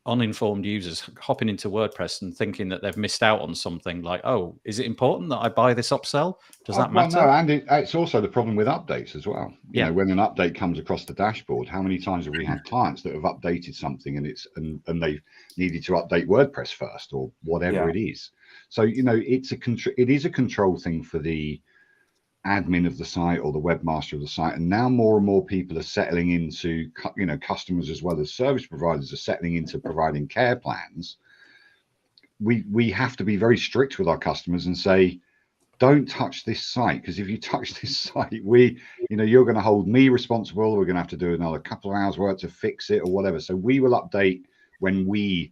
[SPEAKER 1] uninformed users hopping into WordPress and thinking that they've missed out on something. Like, oh, is it important that I buy this upsell? Does that matter?
[SPEAKER 3] No, and it's also the problem with updates as well. You know, when an update comes across the dashboard, how many times have we had clients that have updated something and they've needed to update WordPress first or whatever it is? So it is a control thing for the admin of the site or the webmaster of the site, and now more and more people are settling into, customers as well as service providers are settling into providing care plans. We have to be very strict with our customers and say, don't touch this site, because if you touch this site, you're going to hold me responsible. We're going to have to do another couple of hours work to fix it or whatever. So we will update when we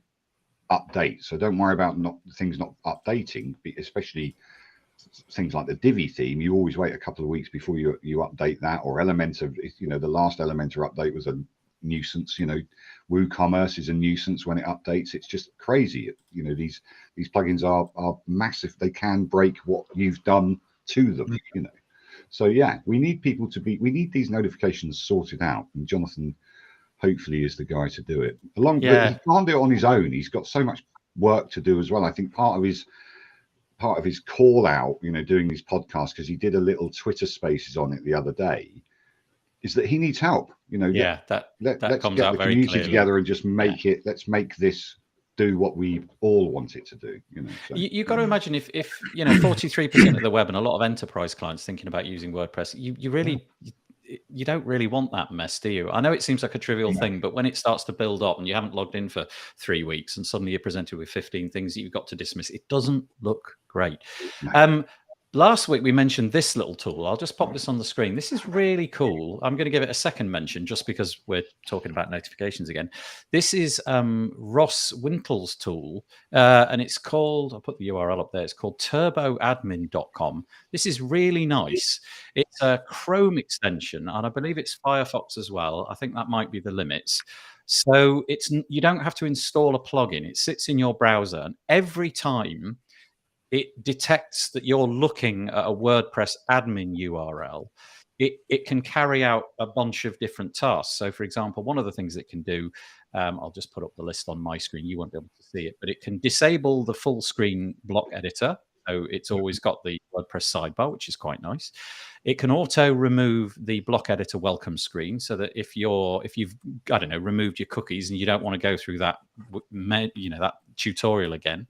[SPEAKER 3] update. So don't worry about things not updating, especially things like the Divi theme. You always wait a couple of weeks before you update that, or Elementor. The last Elementor update was a nuisance. WooCommerce is a nuisance when it updates. It's just crazy. These plugins are massive. They can break what you've done to them. So we need people we need these notifications sorted out, and Jonathan hopefully is the guy to do it. But he can't do it on his own. He's got so much work to do as well. I think part of his call out, doing these podcasts, because he did a little Twitter Spaces on it the other day, is that he needs help. Let's
[SPEAKER 1] comes
[SPEAKER 3] get
[SPEAKER 1] out
[SPEAKER 3] the
[SPEAKER 1] very
[SPEAKER 3] community
[SPEAKER 1] clearly
[SPEAKER 3] together and just make it. Let's make this do what we all want it to do. You know, so.
[SPEAKER 1] You've got to imagine if 43% of the web and a lot of enterprise clients thinking about using WordPress, you don't really want that mess, do you? I know it seems like a trivial thing, but when it starts to build up and you haven't logged in for 3 weeks and suddenly you're presented with 15 things that you've got to dismiss, it doesn't look great. Last week, we mentioned this little tool. I'll just pop this on the screen. This is really cool. I'm going to give it a second mention just because we're talking about notifications again. This is Ross Winkle's tool, and it's called, I'll put the URL up there, it's called turboadmin.com. This is really nice. It's a Chrome extension, and I believe it's Firefox as well. I think that might be the limits. So you don't have to install a plugin. It sits in your browser, and every time it detects that you're looking at a WordPress admin URL, it can carry out a bunch of different tasks. So, for example, one of the things it can do, I'll just put up the list on my screen. You won't be able to see it, but it can disable the full screen block editor. So it's always got the WordPress sidebar, which is quite nice. It can auto remove the block editor welcome screen, so that if you've I don't know, removed your cookies and you don't want to go through that that tutorial again.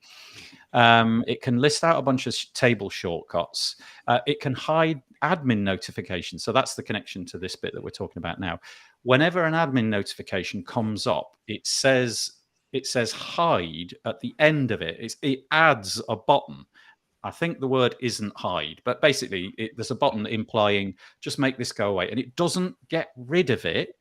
[SPEAKER 1] It can list out a bunch of table shortcuts. It can hide admin notifications. So that's the connection to this bit that we're talking about now. Whenever an admin notification comes up, it says hide at the end of it. It adds a button. I think the word isn't hide, but basically there's a button implying just make this go away. And it doesn't get rid of it.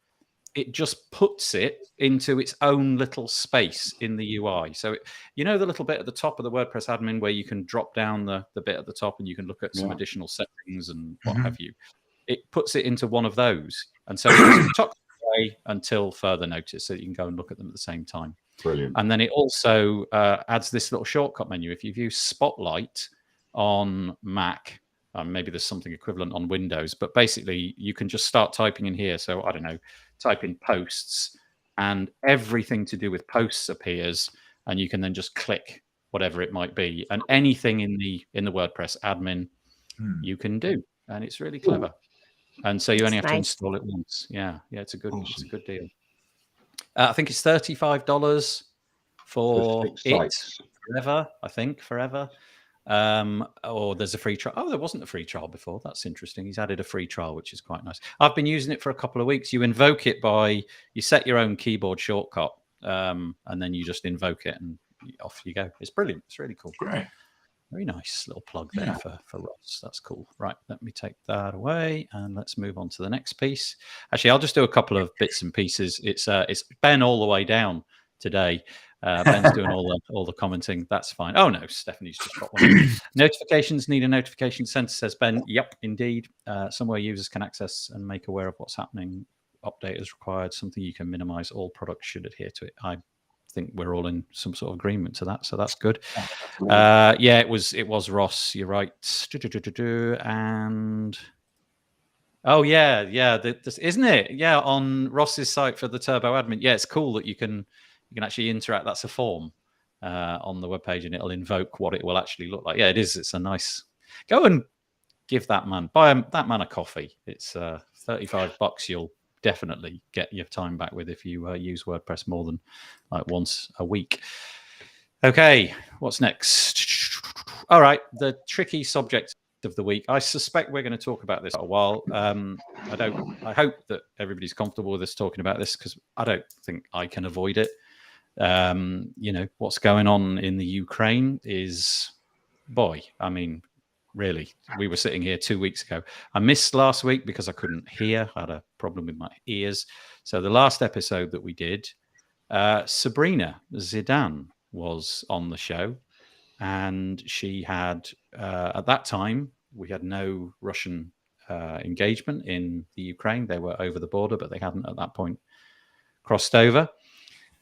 [SPEAKER 1] It just puts it into its own little space in the UI. So, the little bit at the top of the WordPress admin where you can drop down the bit at the top and you can look at some additional settings and what have you. It puts it into one of those. And so it's tucked away until further notice, so you can go and look at them at the same time.
[SPEAKER 3] Brilliant.
[SPEAKER 1] And then it also adds this little shortcut menu. If you've used Spotlight on Mac, maybe there's something equivalent on Windows, but basically you can just start typing in here. So I don't know, type in posts and everything to do with posts appears, and you can then just click whatever it might be, and anything in the WordPress admin you can do, and it's really clever. And so you only have to install it once. Yeah, it's a good deal. I think it's $35 for it forever. I think forever. Or there's a free trial. Oh, there wasn't a free trial before. That's interesting. He's added a free trial, which is quite nice. I've been using it for a couple of weeks. You invoke it you set your own keyboard shortcut, and then you just invoke it and off you go. It's brilliant. It's really cool.
[SPEAKER 4] Great.
[SPEAKER 1] Very nice little plug there for Ross. That's cool. Right, let me take that away and let's move on to the next piece. Actually, I'll just do a couple of bits and pieces. It's Ben all the way down today. Ben's doing all the commenting. That's fine. Oh no, Stephanie's just got one. Notifications need a notification center, says Ben. Yep, indeed. Somewhere users can access and make aware of what's happening. Update is required. Something you can minimize. All products should adhere to it. I think we're all in some sort of agreement to that, so that's good. It was Ross. You're right. And this, isn't it? Yeah, on Ross's site for the Turbo Admin. Yeah, it's cool that you can actually interact. That's a form on the webpage, and it'll invoke what it will actually look like. Yeah, it is. It's a nice. Go and give that man that man a coffee. It's $35. You'll definitely get your time back with if you use WordPress more than like once a week. Okay, what's next? All right, the tricky subject of the week. I suspect we're going to talk about this for a while. I hope that everybody's comfortable with us talking about this, because I don't think I can avoid it. What's going on in the Ukraine is, really, we were sitting here 2 weeks ago. I missed last week because I couldn't hear. I had a problem with my ears. So the last episode that we did, Sabrina Zidane was on the show, and she had, at that time, we had no Russian engagement in the Ukraine. They were over the border, but they hadn't at that point crossed over.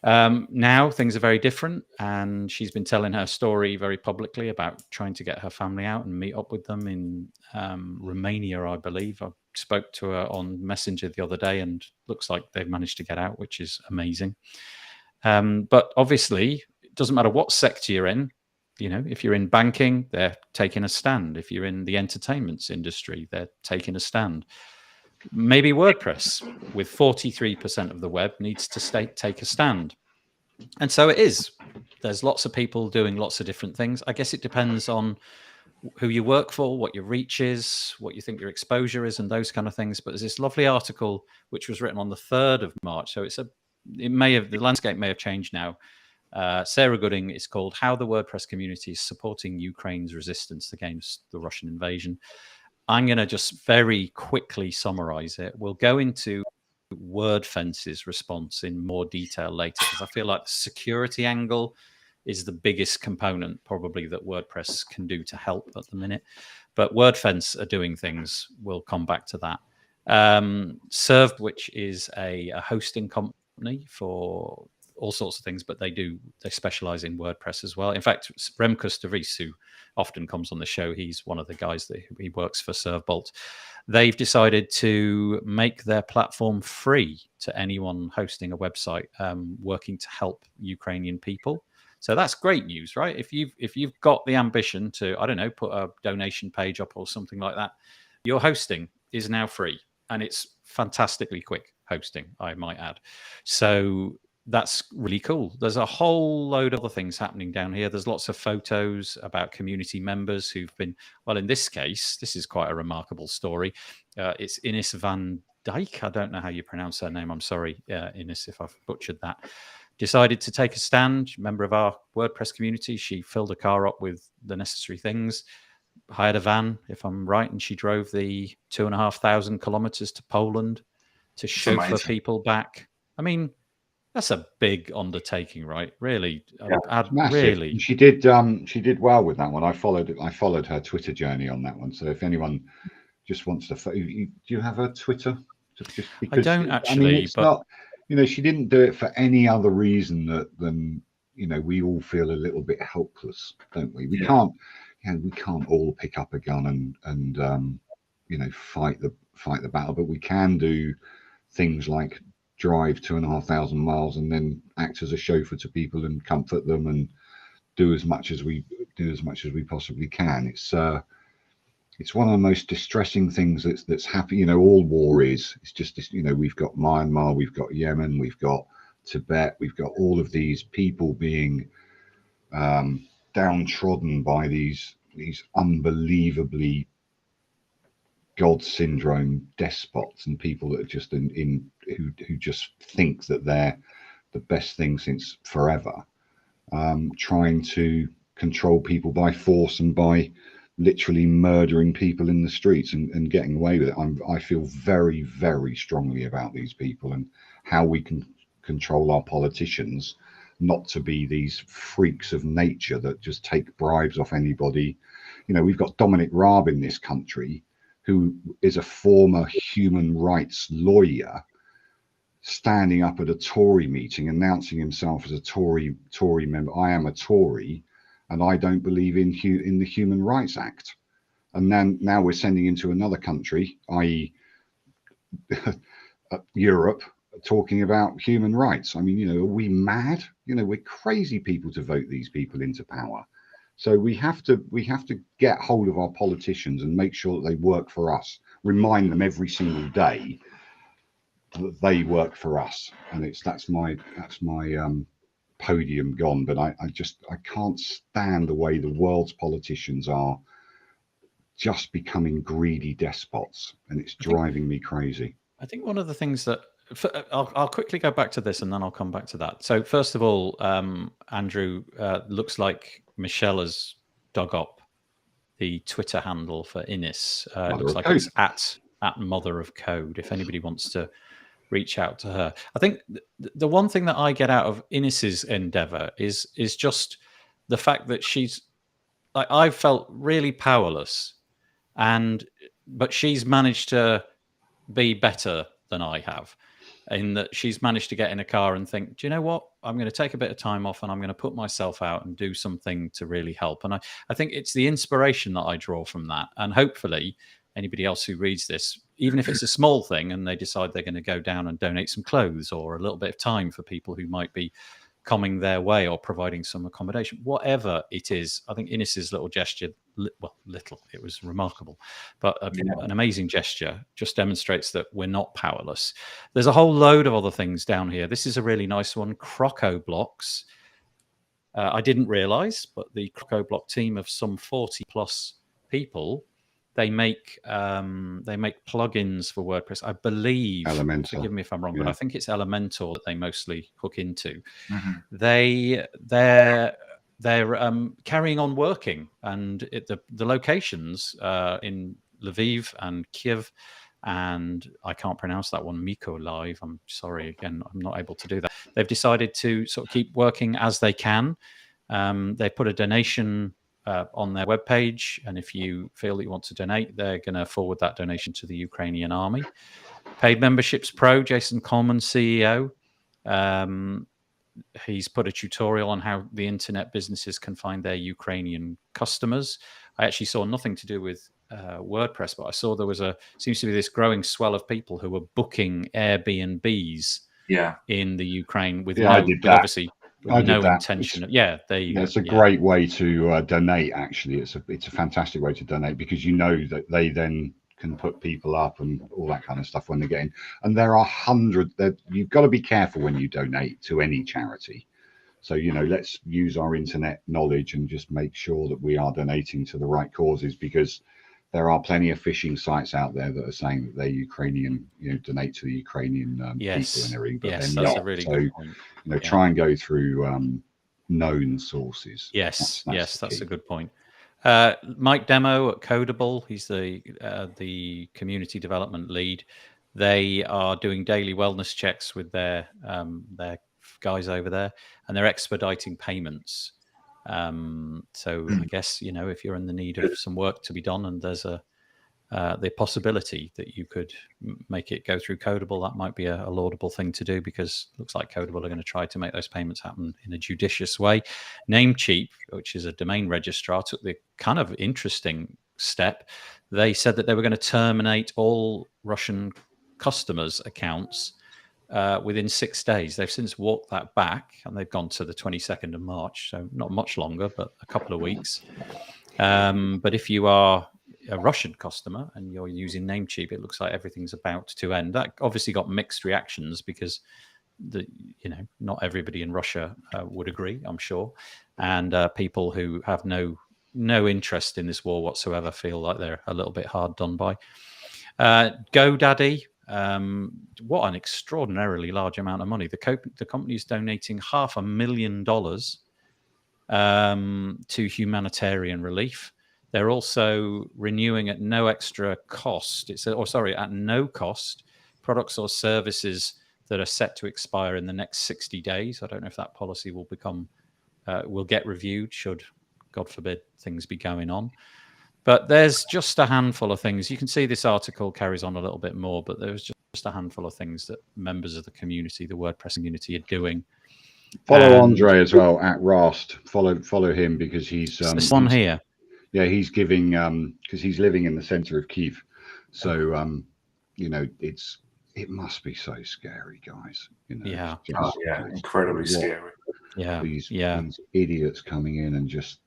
[SPEAKER 1] Now things are very different, and she's been telling her story very publicly about trying to get her family out and meet up with them in Romania, I believe. I spoke to her on Messenger the other day, and looks like they've managed to get out, which is amazing. But obviously, it doesn't matter what sector you're in. If you're in banking, they're taking a stand. If you're in the entertainment industry, they're taking a stand. Maybe WordPress, with 43% of the web, needs to take a stand. And so it is. there's lots of people doing lots of different things. I guess it depends on who you work for, what your reach is, what you think your exposure is, and those kind of things. But there's this lovely article which was written on the 3rd of March. So the landscape may have changed now. Sarah Gooding, it's called "How the WordPress Community is Supporting Ukraine's Resistance Against the Russian Invasion." I'm going to just very quickly summarize it. We'll go into WordFence's response in more detail later, because I feel like the security angle is the biggest component probably that WordPress can do to help at the minute. But WordFence are doing things. We'll come back to that. Served, which is a hosting company for all sorts of things, but they specialize in WordPress as well. In fact, Remco Stavris, who often comes on the show, he's one of the guys that he works for ServeBolt. They've decided to make their platform free to anyone hosting a website, working to help Ukrainian people. So that's great news, right? If you've got the ambition to, I don't know, put a donation page up or something like that, your hosting is now free, and it's fantastically quick hosting, I might add. So that's really cool. There's a whole load of other things happening down here. There's lots of photos about community members who've been, well, in this case, this is quite a remarkable story. It's Ines van Dijk. I don't know how you pronounce her name. I'm sorry, Ines, if I've butchered that. Decided to take a stand, member of our WordPress community. She filled a car up with the necessary things, hired a van, if I'm right, and she drove the 2,500 kilometers to Poland to chauffeur people back. I mean, that's a big undertaking, right? Really, really.
[SPEAKER 3] She did well with that one. I followed her Twitter journey on that one. So if anyone just wants to, do you have her Twitter? Just because,
[SPEAKER 1] I don't actually.
[SPEAKER 3] I mean, it's not. She didn't do it for any other reason than we all feel a little bit helpless, don't we? We can't all pick up a gun and fight the battle, but we can do things like drive 2,500 miles and then act as a chauffeur to people and comfort them and do as much as we possibly can. It's one of the most distressing things that's happening. All war is. It's just this. We've got Myanmar, we've got Yemen, we've got Tibet, we've got all of these people being downtrodden by these unbelievably God syndrome despots and people that are just who just think that they're the best thing since forever, trying to control people by force and by literally murdering people in the streets and getting away with it. I feel very, very strongly about these people and how we can control our politicians not to be these freaks of nature that just take bribes off anybody. We've got Dominic Raab in this country, who is a former human rights lawyer, standing up at a Tory meeting, announcing himself as a Tory member. I am a Tory, and I don't believe in the Human Rights Act. And then now we're sending him to another country, i.e. Europe, talking about human rights. I mean, are we mad? We're crazy people to vote these people into power. So we have to get hold of our politicians and make sure that they work for us. Remind them every single day that they work for us. And that's my podium gone. But I can't stand the way the world's politicians are just becoming greedy despots, and it's driving me crazy.
[SPEAKER 1] I think one of the things that I'll quickly go back to this and then I'll come back to that. So first of all, Andrew, looks like Michelle has dug up the Twitter handle for Ines. It looks like it's at Mother of Code, if anybody wants to reach out to her. I think the one thing that I get out of Ines's endeavor is just the fact that she's like, I felt really powerless, but she's managed to be better than I have, in that she's managed to get in a car and think, do you know what? I'm going to take a bit of time off and I'm going to put myself out and do something to really help. And I think it's the inspiration that I draw from that. And hopefully anybody else who reads this, even if it's a small thing and they decide they're going to go down and donate some clothes or a little bit of time for people who might be coming their way or providing some accommodation, whatever it is, I think Ines's little gesture, it was remarkable, but an amazing gesture, just demonstrates that we're not powerless. There's a whole load of other things down here. This is a really nice one, Croco Blocks. I didn't realize, but the CrocoBlock team of some 40 plus people, they make plugins for WordPress. I believe,
[SPEAKER 3] Elementor.
[SPEAKER 1] forgive me if I'm wrong, but I think it's Elementor that they mostly hook into.
[SPEAKER 4] Mm-hmm.
[SPEAKER 1] They're carrying on working, and the locations in Lviv and Kiev, and I can't pronounce that one, Mykolaiv. I'm sorry, again, I'm not able to do that. They've decided to sort of keep working as they can. They put a donation on their webpage, and if you feel that you want to donate, they're going to forward that donation to the Ukrainian army. Paid Memberships Pro, Jason Coleman, CEO. He's put a tutorial on how the internet businesses can find their Ukrainian customers. I actually saw nothing to do with WordPress, but I saw there seems to be this growing swell of people who were booking Airbnbs in the Ukraine with
[SPEAKER 3] I did that.
[SPEAKER 1] obviously with no intention. There you go.
[SPEAKER 3] It's a great way to donate. Actually, it's a fantastic way to donate, because you know that they then can put people up and all that kind of stuff when they're getting. And there are hundreds. You've got to be careful when you donate to any charity. So, let's use our internet knowledge and just make sure that we are donating to the right causes, because there are plenty of phishing sites out there that are saying that they're Ukrainian, donate to the Ukrainian people and everything, but they're not.
[SPEAKER 1] Really
[SPEAKER 3] so, try and go through known sources.
[SPEAKER 1] Yes, that's a good point. Mike Demo at Codable, he's the community development lead. They are doing daily wellness checks with their guys over there, and they're expediting payments. So I guess, if you're in the need of some work to be done, and there's the possibility that you could make it go through Codable, that might be a laudable thing to do, because it looks like Codable are going to try to make those payments happen in a judicious way. Namecheap, which is a domain registrar, took the kind of interesting step. They said that they were going to terminate all Russian customers' accounts within 6 days. They've since walked that back, and they've gone to the 22nd of March, so not much longer, but a couple of weeks. But if you are a Russian customer and you're using Namecheap, it looks like everything's about to end. That obviously got mixed reactions, because not everybody in Russia would agree, I'm sure, and people who have no interest in this war whatsoever feel like they're a little bit hard done by. GoDaddy. What an extraordinarily large amount of money. The company is donating $500,000 to humanitarian relief. They're also renewing at no extra cost. At no cost, products or services that are set to expire in the next 60 days. I don't know if that policy will get reviewed, should, God forbid, things be going on. But there's just a handful of things. You can see this article carries on a little bit more, but there's just a handful of things that members of the community, the WordPress community, are doing.
[SPEAKER 3] Follow Andre as well at Rast. Follow him, because he's
[SPEAKER 1] this one here.
[SPEAKER 3] Yeah, he's giving because he's living in the center of Kyiv. So it must be so scary, guys.
[SPEAKER 4] Incredibly scary.
[SPEAKER 3] These idiots coming in and just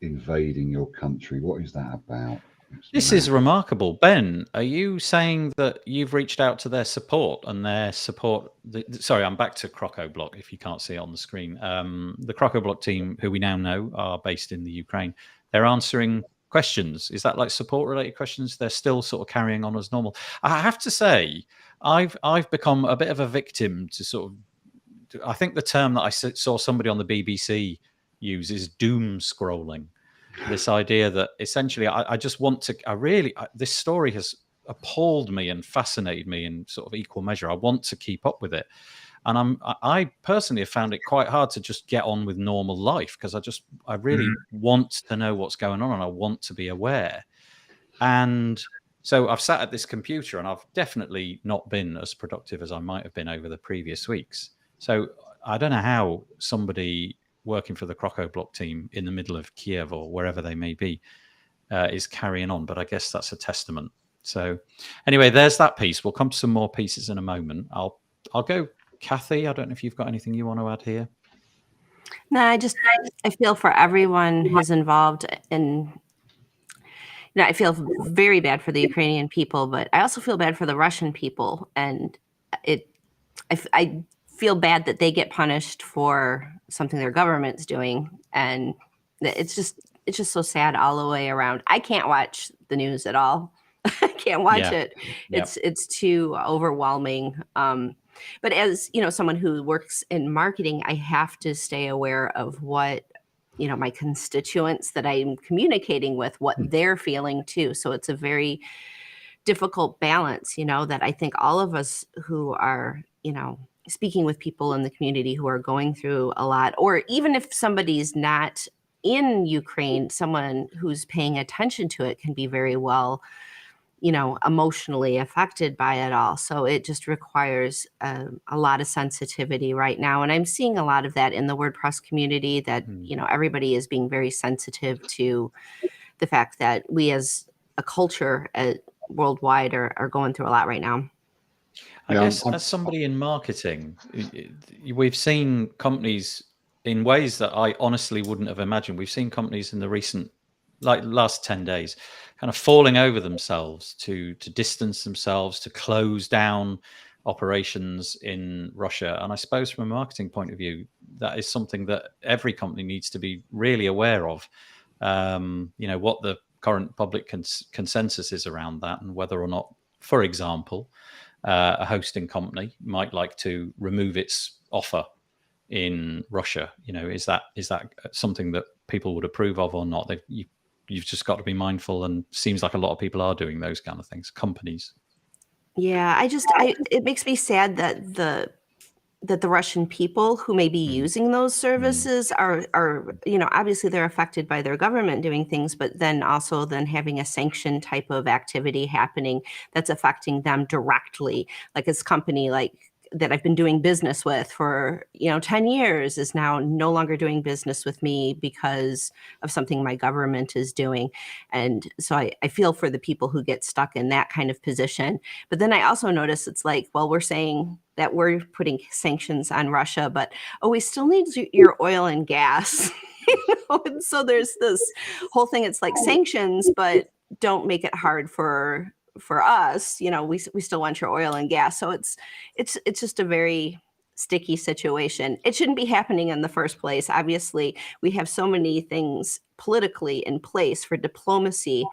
[SPEAKER 3] invading your country. What is that about?
[SPEAKER 1] This is remarkable. Ben, are you saying that you've reached out to their support, and their support? Sorry, I'm back to CrocoBlock, if you can't see it on the screen. The CrocoBlock team, who we now know are based in the Ukraine, they're answering questions. Is that like support-related questions? They're still sort of carrying on as normal. I have to say, I've become a bit of a victim to sort of. I think the term that I saw somebody on the BBC use is doom scrolling. This idea that essentially I just want to, this story has appalled me and fascinated me in sort of equal measure. I want to keep up with it. And I personally have found it quite hard to just get on with normal life, because I really want to know what's going on, and I want to be aware. And so I've sat at this computer, and I've definitely not been as productive as I might have been over the previous weeks. So I don't know how somebody working for the CrocoBlock team in the middle of Kiev or wherever they may be is carrying on, but I guess that's a testament. So anyway, there's that piece. We'll come to some more pieces in a moment. I'll go, Kathy. I don't know if you've got anything you want to add here.
[SPEAKER 2] No, I feel for everyone who's involved in. I feel very bad for the Ukrainian people, but I also feel bad for the Russian people, and I feel bad that they get punished for something their government's doing, and it's just so sad all the way around. I can't watch the news at all. I can't watch it. It's too overwhelming. But as someone who works in marketing, I have to stay aware of what my constituents that I'm communicating with, what they're feeling too. So it's a very difficult balance, that I think all of us who are, speaking with people in the community who are going through a lot, or even if somebody's not in Ukraine, someone who's paying attention to it can be very well, emotionally affected by it all. So it just requires a lot of sensitivity right now. And I'm seeing a lot of that in the WordPress community, that, everybody is being very sensitive to the fact that we as a culture worldwide are going through a lot right now.
[SPEAKER 1] I guess as somebody in marketing, we've seen companies in ways that I honestly wouldn't have imagined. We've seen companies in the recent, last 10 days, kind of falling over themselves to distance themselves, to close down operations in Russia. And I suppose from a marketing point of view, that is something that every company needs to be really aware of. What the current public consensus is around that, and whether or not, for example, a hosting company might like to remove its offer in Russia. Is that something that people would approve of or not? You've just got to be mindful, and seems like a lot of people are doing those kind of things, companies.
[SPEAKER 2] Yeah, it makes me sad that the Russian people who may be using those services are obviously they're affected by their government doing things, but then also having a sanction type of activity happening that's affecting them directly. Like this company that I've been doing business with for 10 years is now no longer doing business with me because of something my government is doing. And so I feel for the people who get stuck in that kind of position. But then I also notice it's like, well, we're saying that we're putting sanctions on Russia, but we still need your oil and gas. And so there's this whole thing. It's like sanctions, but don't make it hard for us. We still want your oil and gas. So it's just a very sticky situation. It shouldn't be happening in the first place. Obviously, we have so many things politically in place for diplomacy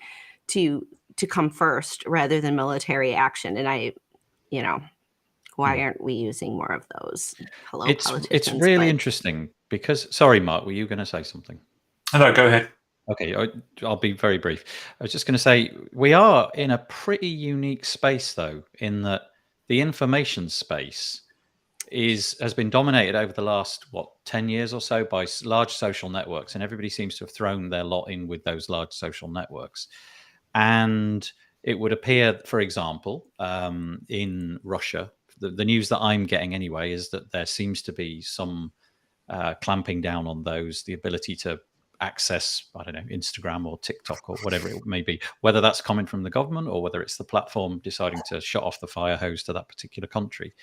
[SPEAKER 2] to come first rather than military action. And why aren't we using more of those?
[SPEAKER 1] It's really interesting because, sorry, Mark, were you going to say something?
[SPEAKER 4] No, go ahead.
[SPEAKER 1] Okay, I'll be very brief. I was just going to say, we are in a pretty unique space, though, in that the information space has been dominated over the last, 10 years or so by large social networks, and everybody seems to have thrown their lot in with those large social networks. And it would appear, for example, in Russia, the news that I'm getting anyway is that there seems to be some clamping down on those, the ability to access, I don't know, Instagram or TikTok or whatever it may be, whether that's coming from the government or whether it's the platform deciding to shut off the fire hose to that particular country.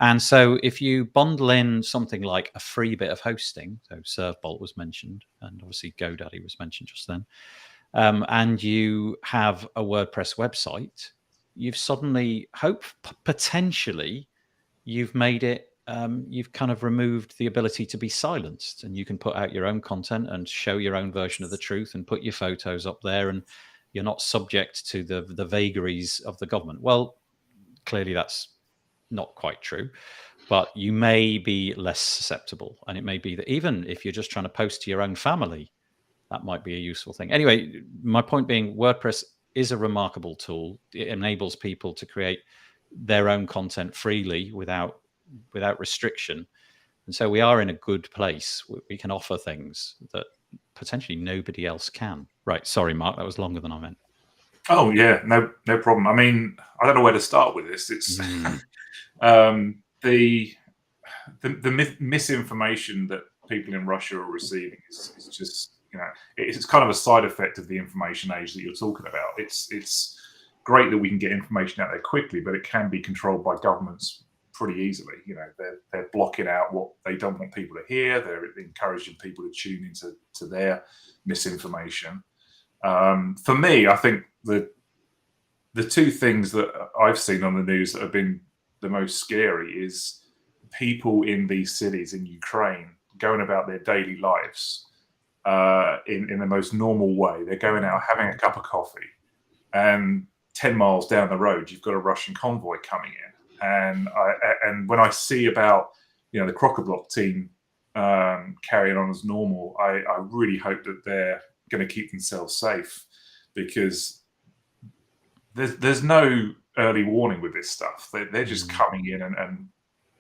[SPEAKER 1] And so if you bundle in something like a free bit of hosting, so ServeBolt was mentioned, and obviously GoDaddy was mentioned just then, and you have a WordPress website, you've suddenly, potentially, you've made it, you've kind of removed the ability to be silenced, and you can put out your own content and show your own version of the truth and put your photos up there, and you're not subject to the vagaries of the government. Well, clearly that's not quite true, but you may be less susceptible, and it may be that even if you're just trying to post to your own family, that might be a useful thing. Anyway, my point being, WordPress is a remarkable tool. It enables people to create their own content freely without restriction. And so we are in a good place. We can offer things that potentially nobody else can. Right. Sorry, Mark, that was longer than I meant.
[SPEAKER 4] Oh, yeah, no problem. I mean, I don't know where to start with this. It's the misinformation that people in Russia are receiving is just, it's kind of a side effect of the information age that you're talking about. It's great that we can get information out there quickly, but it can be controlled by governments pretty easily. They're blocking out what they don't want people to hear. They're encouraging people to tune into their misinformation. For me, I think the two things that I've seen on the news that have been the most scary is people in these cities in Ukraine going about their daily lives in the most normal way. They're going out having a cup of coffee, and 10 miles down the road, you've got a Russian convoy coming in. And when I see about, the Crocker-Block team carrying on as normal, I really hope that they're going to keep themselves safe, because there's no early warning with this stuff. They're just coming in and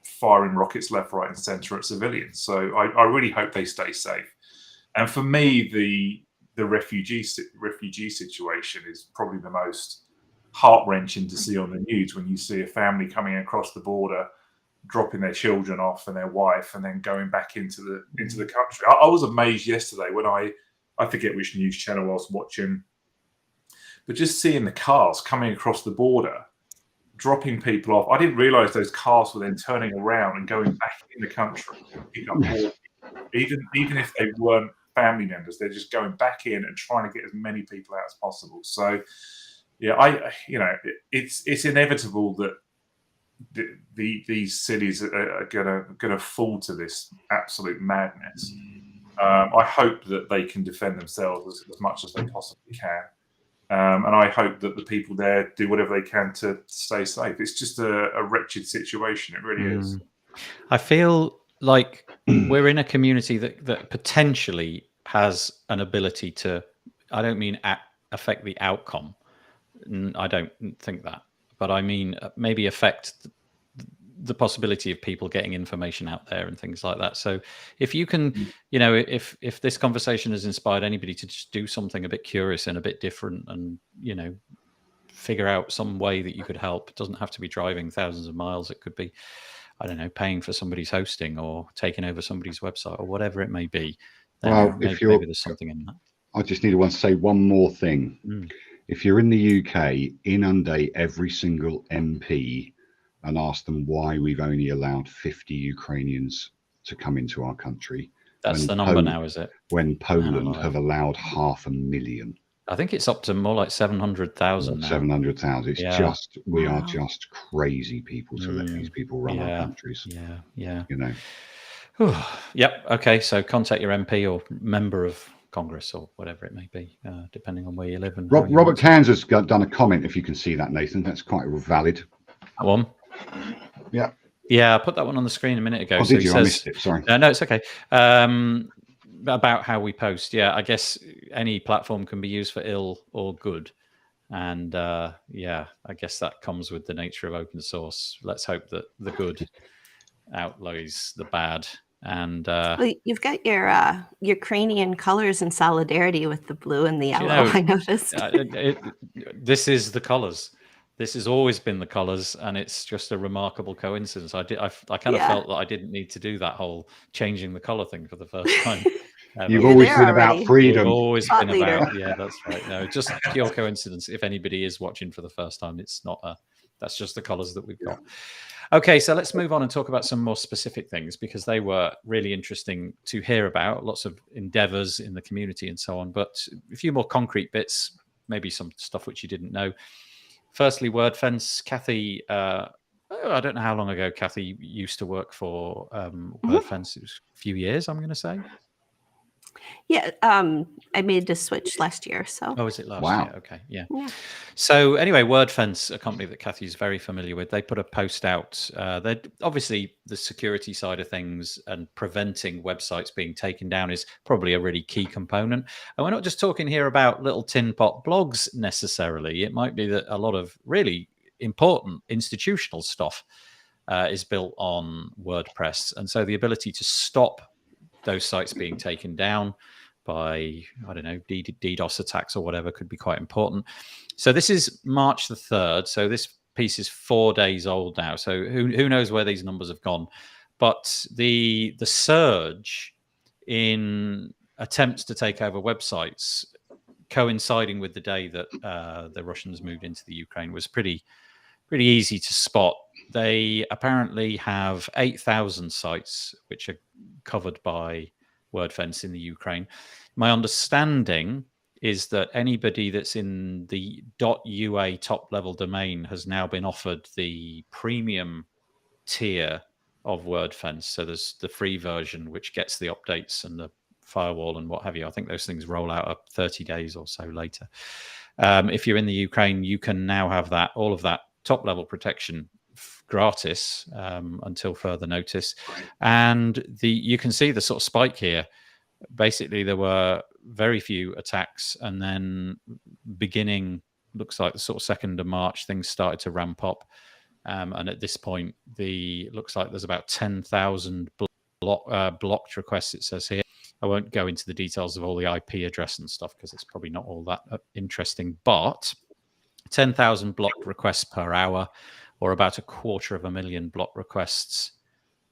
[SPEAKER 4] firing rockets left, right, and centre at civilians. So I really hope they stay safe. And for me, the refugee situation is probably the most heart-wrenching to see on the news, when you see a family coming across the border, dropping their children off and their wife, and then going back into the country. I was amazed yesterday when I forget which news channel I was watching, but just seeing the cars coming across the border, dropping people off. I didn't realise those cars were then turning around and going back in the country to pick up more people. Even if they weren't family members, they're just going back in and trying to get as many people out as possible. So, yeah, it's inevitable that these cities are gonna fall to this absolute madness. I hope that they can defend themselves as much as they possibly can, and I hope that the people there do whatever they can to stay safe. It's just a wretched situation. It really is.
[SPEAKER 1] I feel like we're in a community that potentially has an ability to, I don't mean affect the outcome. I don't think that, but I mean maybe affect the possibility of people getting information out there and things like that. So if you can, if this conversation has inspired anybody to just do something a bit curious and a bit different, and figure out some way that you could help. It doesn't have to be driving thousands of miles. It could be, I don't know, paying for somebody's hosting or taking over somebody's website or whatever it may be.
[SPEAKER 3] Well,
[SPEAKER 1] maybe there's something in that.
[SPEAKER 3] I just need to say one more thing. If you're in the UK, inundate every single MP and ask them why we've only allowed 50 Ukrainians to come into our country.
[SPEAKER 1] That's the number now, is it?
[SPEAKER 3] When Poland have allowed 500,000.
[SPEAKER 1] I think it's up to more like 700,000 now.
[SPEAKER 3] 700,000. It's we are just crazy people to let these people run our countries.
[SPEAKER 1] Yeah.
[SPEAKER 3] Yep.
[SPEAKER 1] Okay. So contact your MP or member of Congress or whatever it may be, depending on where you live. And
[SPEAKER 3] Robert Cairns has done a comment, if you can see that, Nathan. That's quite valid.
[SPEAKER 1] That one? Yeah, I put that one on the screen a minute ago.
[SPEAKER 3] Oh, so did you? I missed it. Sorry.
[SPEAKER 1] No, it's okay. About how we post. Yeah, I guess any platform can be used for ill or good. And I guess that comes with the nature of open source. Let's hope that the good outweighs the bad. And
[SPEAKER 2] well, you've got your Ukrainian colors in solidarity with the blue and the yellow. I noticed.
[SPEAKER 1] This is the colors. This has always been the colors, and it's just a remarkable coincidence. I kind of felt that I didn't need to do that whole changing the color thing for the first time.
[SPEAKER 3] You've always been about freedom.
[SPEAKER 1] You've always been about, that's right. No, just pure coincidence. If anybody is watching for the first time, it's not that's just the colors that we've got. Okay, so let's move on and talk about some more specific things, because they were really interesting to hear about. Lots of endeavors in the community and so on, but a few more concrete bits, maybe some stuff which you didn't know. Firstly, WordFence. Kathy, I don't know how long ago Kathy used to work for WordFence. It was a few years, I'm going to say.
[SPEAKER 2] Yeah, I made the switch last year. So.
[SPEAKER 1] Oh, is it last year? Okay, yeah. So anyway, WordFence, a company that Kathy's very familiar with, they put a post out. They're obviously the security side of things and preventing websites being taken down is probably a really key component. And we're not just talking here about little tin pot blogs necessarily. It might be that a lot of really important institutional stuff is built on WordPress, and so the ability to stop those sites being taken down by, I don't know, DDoS attacks or whatever could be quite important. So this is March the 3rd. So this piece is 4 days old now. So who knows where these numbers have gone. But the surge in attempts to take over websites coinciding with the day that the Russians moved into the Ukraine was pretty easy to spot. They apparently have 8,000 sites which are covered by WordFence in the Ukraine. My understanding is that anybody that's in the .ua top level domain has now been offered the premium tier of WordFence. So there's the free version, which gets the updates and the firewall and what have you. I think those things roll out up 30 days or so later. If you're in the Ukraine, you can now have that, all of that top level protection gratis until further notice. And you can see the sort of spike here. Basically, there were very few attacks, and then beginning, looks like the sort of 2nd of March, things started to ramp up. And at this point, looks like there's about 10,000 blocked requests, it says here. I won't go into the details of all the IP address and stuff because it's probably not all that interesting, but 10,000 blocked requests per hour, or about 250,000 block requests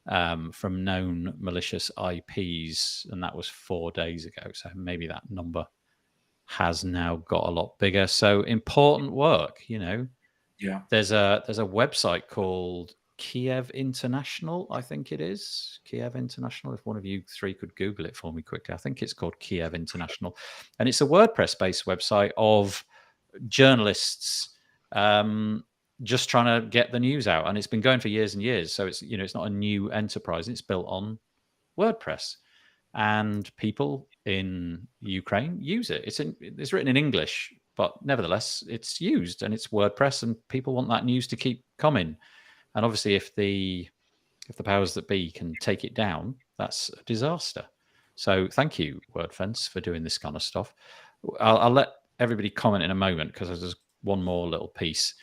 [SPEAKER 1] from known malicious IPs, and that was 4 days ago. So maybe that number has now got a lot bigger. So important work, you know.
[SPEAKER 4] Yeah.
[SPEAKER 1] There's a website called Kiev International, I think it is. Kiev International. If one of you three could Google it for me quickly. I think it's called Kiev International. And it's a WordPress-based website of journalists just trying to get the news out. And it's been going for years and years. So it's, you know, it's not a new enterprise. It's built on WordPress. And people in Ukraine use it. It's written in English, but nevertheless, it's used, and it's WordPress, and people want that news to keep coming. And obviously, if the powers that be can take it down, that's a disaster. So thank you, WordFence, for doing this kind of stuff. I'll let everybody comment in a moment because there's one more little piece.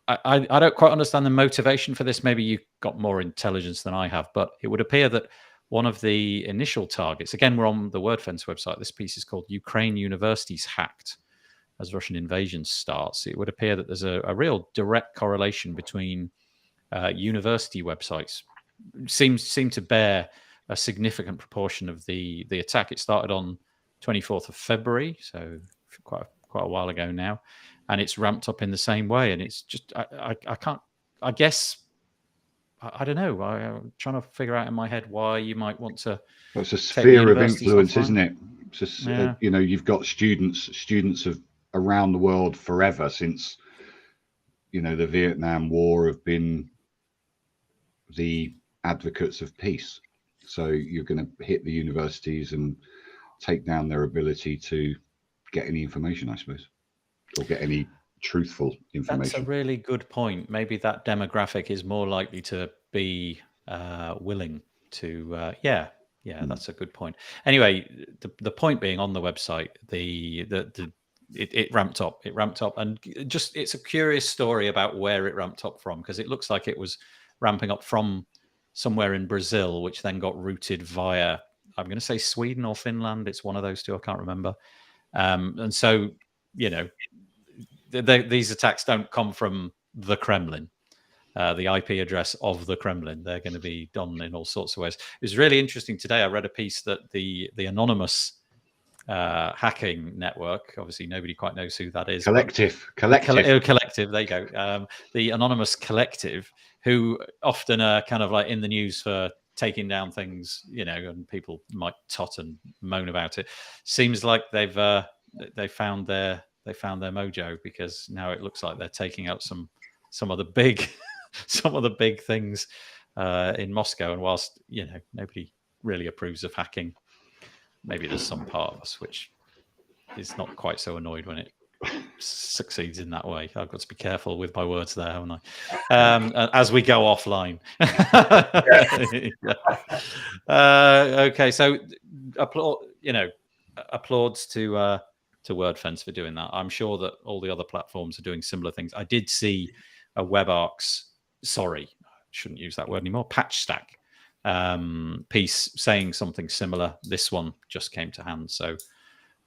[SPEAKER 1] I don't quite understand the motivation for this. Maybe you've got more intelligence than I have, but it would appear that one of the initial targets, again, we're on the WordFence website. This piece is called Ukraine Universities Hacked as Russian Invasion Starts. It would appear that there's a real direct correlation between university websites seem to bear a significant proportion of the attack. It started on 24th of February, so quite a while ago now, and it's ramped up in the same way. And it's just I can't, I guess, I don't know. I'm trying to figure out in my head why you might want to.
[SPEAKER 3] Well, it's a sphere of influence,
[SPEAKER 1] offline,
[SPEAKER 3] isn't it? It's just, you know, you've got students of around the world forever since, you know, the Vietnam War have been the advocates of peace. So you're going to hit the universities and take down their ability to get any information, I suppose, or get any truthful information.
[SPEAKER 1] That's a really good point. Maybe that demographic is more likely to be willing to, that's a good point. Anyway, the point being, on the website, it ramped up, and just, it's a curious story about where it ramped up from, because it looks like it was ramping up from somewhere in Brazil, which then got routed via, I'm going to say Sweden or Finland. It's one of those two. I can't remember. And so, you know, these attacks don't come from the Kremlin, the IP address of the Kremlin. They're going to be done in all sorts of ways. It was really interesting today. I read a piece that the anonymous hacking network, obviously nobody quite knows who that is.
[SPEAKER 3] Collective.
[SPEAKER 1] There you go. The anonymous collective, who often are kind of like in the news for taking down things, you know, and people might tot and moan about it. Seems like they found their mojo, because now it looks like they're taking out some of the big things in Moscow. And whilst, you know, nobody really approves of hacking, maybe there's some part of us which is not quite so annoyed when it succeeds in that way. I've got to be careful with my words there, haven't I? As we go offline. Okay, so applauds to WordFence for doing that. I'm sure that all the other platforms are doing similar things. I did see a WebArcs, sorry, I shouldn't use that word anymore, patch stack piece saying something similar. This one just came to hand, so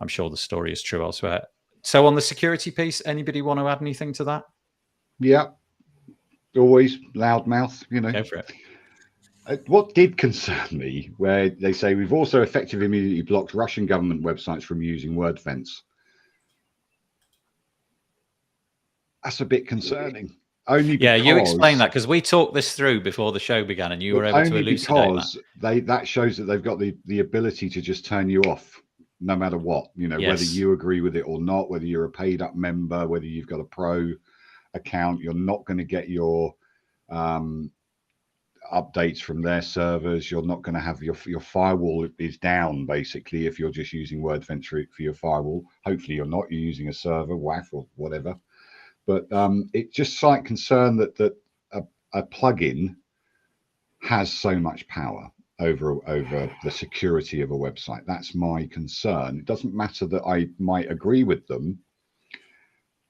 [SPEAKER 1] I'm sure the story is true elsewhere. So on the security piece, anybody want to add anything to that?
[SPEAKER 3] Yeah, always loudmouth, you know.
[SPEAKER 1] Go for it.
[SPEAKER 3] What did concern me, where they say we've also effectively immediately blocked Russian government websites from using WordFence. That's a bit concerning. Only because,
[SPEAKER 1] you explain that, because we talked this through before the show began, and you were able to elucidate that.
[SPEAKER 3] That shows that they've got the ability to just turn you off no matter what, you know, whether you agree with it or not, whether you're a paid up member, whether you've got a pro account, you're not going to get your updates from their servers. You're not going to have your firewall is down, basically, if you're just using WordFence for your firewall. Hopefully you're not. You're using a server, WAF or whatever. But it's just slight concern that a plugin has so much power over the security of a website. That's my concern. It doesn't matter that I might agree with them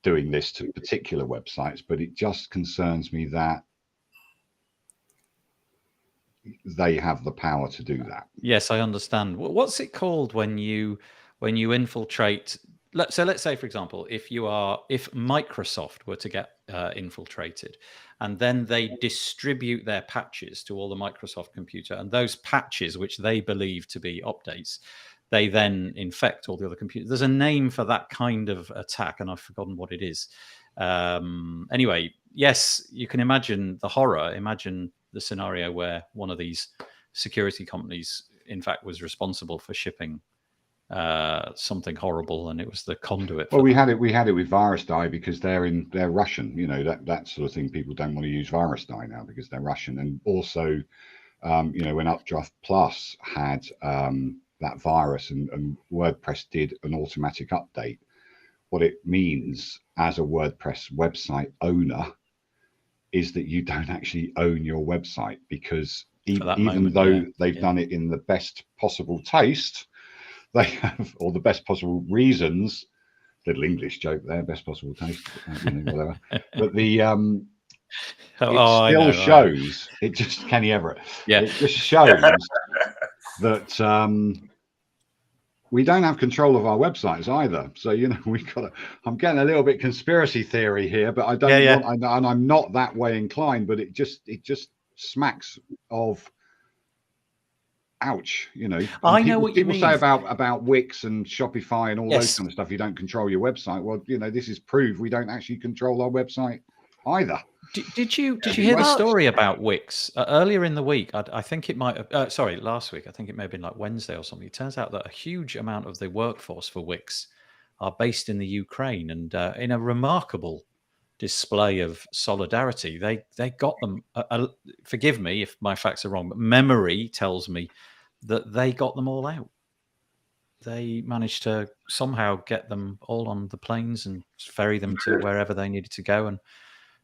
[SPEAKER 3] doing this to particular websites, but it just concerns me that they have the power to do that.
[SPEAKER 1] Yes, I understand. What's it called when you infiltrate? So let's say, for example, if Microsoft were to get infiltrated, and then they distribute their patches to all the Microsoft computer, and those patches, which they believe to be updates, they then infect all the other computers. There's a name for that kind of attack, and I've forgotten what it is. Anyway, yes, you can imagine the horror. Imagine the scenario where one of these security companies, in fact, was responsible for shipping something horrible, and it was the conduit.
[SPEAKER 3] Well, we had it with VirusDie because they're Russian. You know, that sort of thing. People don't want to use VirusDie now because they're Russian. And also, you know, when Updraft Plus had that virus and WordPress did an automatic update, what it means as a WordPress website owner is that you don't actually own your website, because even though they've done it in the best possible taste, they have, or the best possible reasons, little English joke there, best possible taste, you know, whatever. But the it still shows, it just, Kenny Everett, it just shows that we don't have control of our websites either. So, you know, we've got to, I'm getting a little bit conspiracy theory here, but I don't want, and I'm not that way inclined, but it just smacks of, ouch, you know.
[SPEAKER 1] I know what you mean.
[SPEAKER 3] People say about Wix and Shopify and all those kind of stuff, you don't control your website. Well, you know, this is proof we don't actually control our website either.
[SPEAKER 1] Did you hear the story about Wix earlier in the week? I think it might have, sorry, last week. I think it may have been like Wednesday or something. It turns out that a huge amount of the workforce for Wix are based in the Ukraine, and in a remarkable display of solidarity, they got them. Forgive me if my facts are wrong, but memory tells me that they got them all out. They managed to somehow get them all on the planes and ferry them to wherever they needed to go, and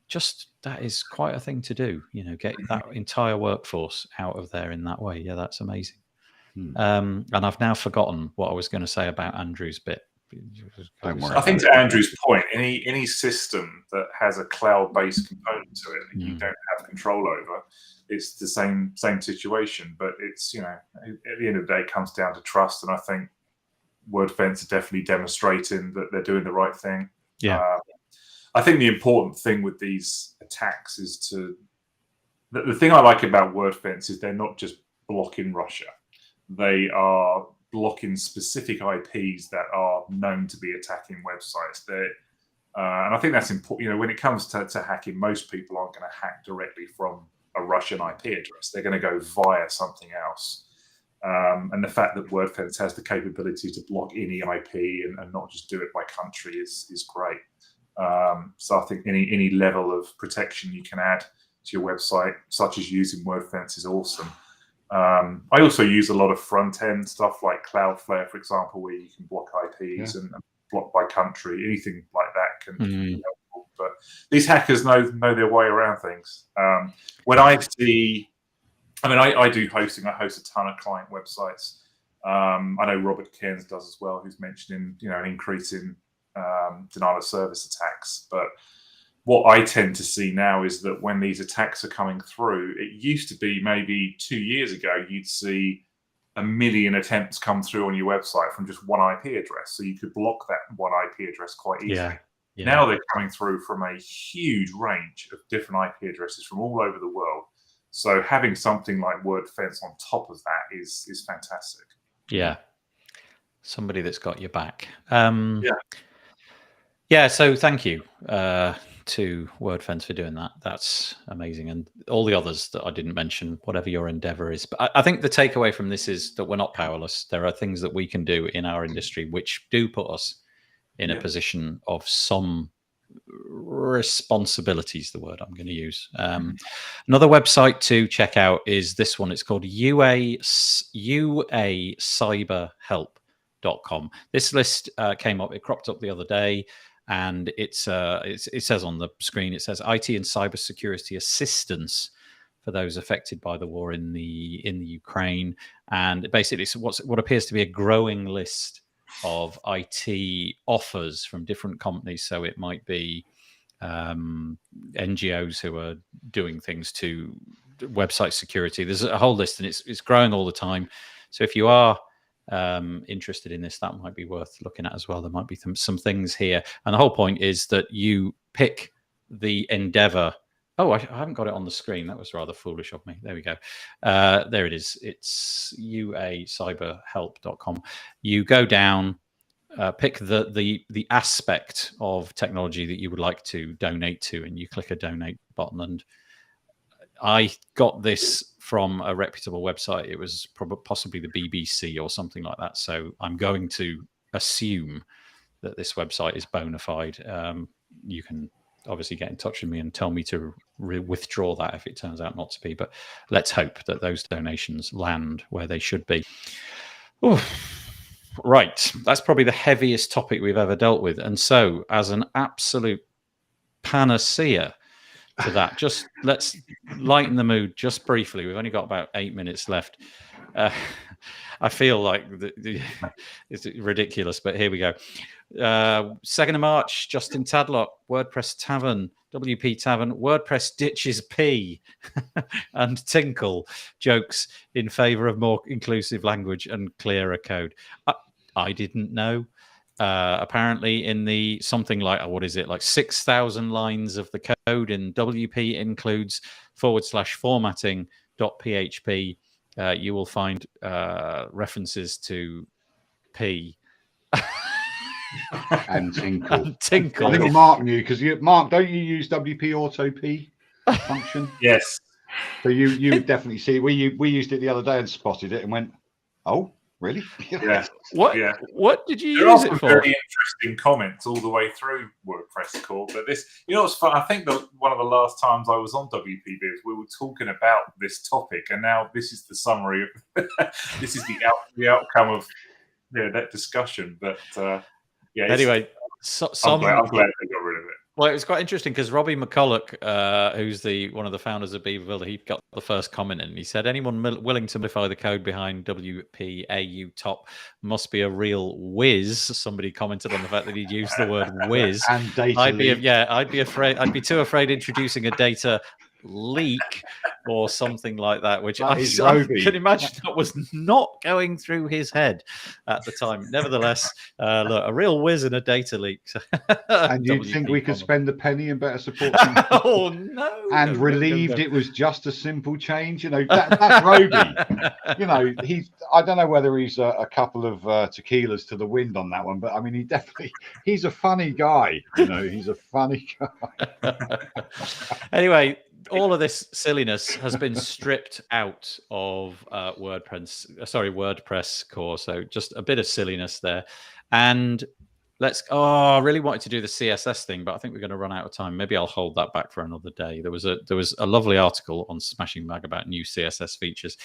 [SPEAKER 1] just that is quite a thing to do, you know, get that entire workforce out of there in that way. Yeah, that's amazing. And I've now forgotten what I was going to say about Andrew's bit.
[SPEAKER 3] Don't worry.
[SPEAKER 4] I think to Andrew's point, any system that has a cloud-based component to it that you don't have control over, it's the same situation. But it's, you know, at the end of the day, it comes down to trust, and I think WordFence are definitely demonstrating that they're doing the right thing.
[SPEAKER 1] Yeah.
[SPEAKER 4] I think the important thing with these attacks is the thing I like about WordFence is they're not just blocking Russia. They are blocking specific IPs that are known to be attacking websites. And I think that's important. You know, when it comes to hacking, most people aren't going to hack directly from a Russian IP address. They're going to go via something else. And the fact that WordFence has the capability to block any IP and not just do it by country is great. So I think any level of protection you can add to your website, such as using WordFence, is awesome. I also use a lot of front-end stuff like Cloudflare, for example, where you can block IPs and block by country. Anything like that can be helpful. But these hackers know their way around things. When I see, I mean, I do hosting. I host a ton of client websites. I know Robert Cairns does as well, who's mentioning, you know, an increase in denial of service attacks. But what I tend to see now is that when these attacks are coming through, it used to be maybe 2 years ago, you'd see 1 million attempts come through on your website from just one IP address. So you could block that one IP address quite easily. Yeah. Now they're coming through from a huge range of different IP addresses from all over the world. So having something like WordFence on top of that is fantastic.
[SPEAKER 1] Yeah. Somebody that's got your back. Yeah, so thank you to WordFence for doing that. That's amazing. And all the others that I didn't mention, whatever your endeavor is. But I think the takeaway from this is that we're not powerless. There are things that we can do in our industry which do put us in a position of some responsibilities, the word I'm going to use. Another website to check out is this one. It's called uacyberhelp.com. This list came up, it cropped up the other day, and it says on the screen, it says IT and cybersecurity assistance for those affected by the war in the Ukraine. And basically it's what appears to be a growing list of IT offers from different companies. So it might be NGOs who are doing things to website security. There's a whole list, and it's growing all the time. So if you are interested in this, that might be worth looking at as well. There might be some things here, and the whole point is that you pick the endeavor. Oh, I haven't got it on the screen. That was rather foolish of me. There we go. There it is. It's uacyberhelp.com. You go down, pick the aspect of technology that you would like to donate to, and you click a donate button. And I got this from a reputable website. It was possibly the BBC or something like that. So I'm going to assume that this website is bona fide. You can obviously get in touch with me and tell me to withdraw that if it turns out not to be. But let's hope that those donations land where they should be. Ooh. Right, that's probably the heaviest topic we've ever dealt with. And so, as an absolute panacea to that, just let's lighten the mood just briefly. We've only got about 8 minutes left. I feel like it's ridiculous, but here we go. 2nd of March, Justin Tadlock, WordPress Tavern, WP Tavern, WordPress ditches P and Tinkle jokes in favor of more inclusive language and clearer code. I didn't know. Apparently in the something like, what is it, like 6,000 lines of the code in WP includes /formatting.php. You will find references to P.
[SPEAKER 3] And Tinkle.
[SPEAKER 1] And Tinkle.
[SPEAKER 3] I think Mark knew, because Mark, don't you use WP Auto P function?
[SPEAKER 4] Yes.
[SPEAKER 3] So you would definitely see. We used it the other day and spotted it and went, "Oh, really?"
[SPEAKER 4] Yeah.
[SPEAKER 1] What?
[SPEAKER 4] Yeah.
[SPEAKER 1] What did you
[SPEAKER 4] There
[SPEAKER 1] use
[SPEAKER 4] are
[SPEAKER 1] it
[SPEAKER 4] some
[SPEAKER 1] for?
[SPEAKER 4] very interesting comments all the way through WordPress core. But this, what's fun? I think that one of the last times I was on WP Biz, we were talking about this topic, and now this is the summary of this is the outcome of that discussion. But
[SPEAKER 1] Anyway,
[SPEAKER 4] I'm glad they got rid of it.
[SPEAKER 1] Well, it was quite interesting because Robbie McCulloch, who's one of the founders of Beaver Builder, he got the first comment in. He said, anyone willing to modify the code behind WPAU top must be a real whiz. Somebody commented on the fact that he'd used the word whiz.
[SPEAKER 3] And data
[SPEAKER 1] I'd
[SPEAKER 3] leak.
[SPEAKER 1] be too afraid introducing a data leak or something like that, which I can imagine that was not going through his head at the time. Nevertheless, look, a real whiz and a data leak.
[SPEAKER 3] And you'd think we could spend a penny and better support
[SPEAKER 1] oh no!
[SPEAKER 3] And relieved it was just a simple change. That's Roby. I don't know whether he's a couple of tequilas to the wind on that one, but I mean, he's a funny guy. He's a funny guy.
[SPEAKER 1] Anyway, all of this silliness has been stripped out of WordPress core. So just a bit of silliness there. And I really wanted to do the CSS thing, but I think we're going to run out of time. Maybe I'll hold that back for another day. There was a lovely article on Smashing Mag about new CSS features.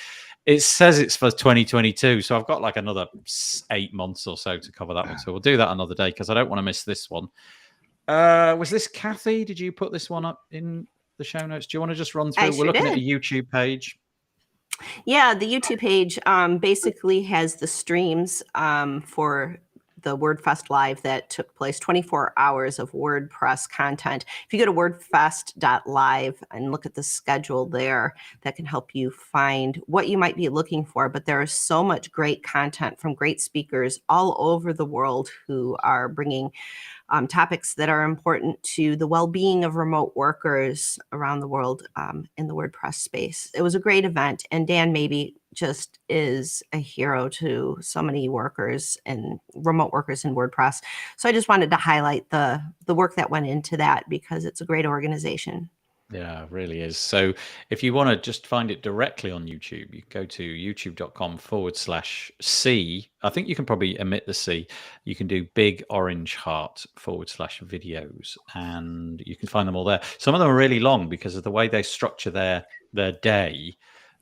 [SPEAKER 1] It says it's for 2022, so I've got like another 8 months or so to cover that one. So we'll do that another day because I don't want to miss this one. Was this Kathy? Did you put this one up in the show notes? Do you want to just run through? We're looking at a YouTube page.
[SPEAKER 2] Yeah, the YouTube page basically has the streams for the WordFest Live that took place, 24 hours of WordPress content. If you go to wordfest.live and look at the schedule there, that can help you find what you might be looking for. But there is so much great content from great speakers all over the world who are bringing topics that are important to the well-being of remote workers around the world in the WordPress space. It was a great event, and Dan maybe just is a hero to so many workers and remote workers in WordPress. So I just wanted to highlight the work that went into that because it's a great organization.
[SPEAKER 1] Yeah, it really is. So if you want to just find it directly on YouTube, you go to youtube.com/C. I think you can probably omit the C. You can do big orange heart /videos, and you can find them all there. Some of them are really long because of the way they structure their day.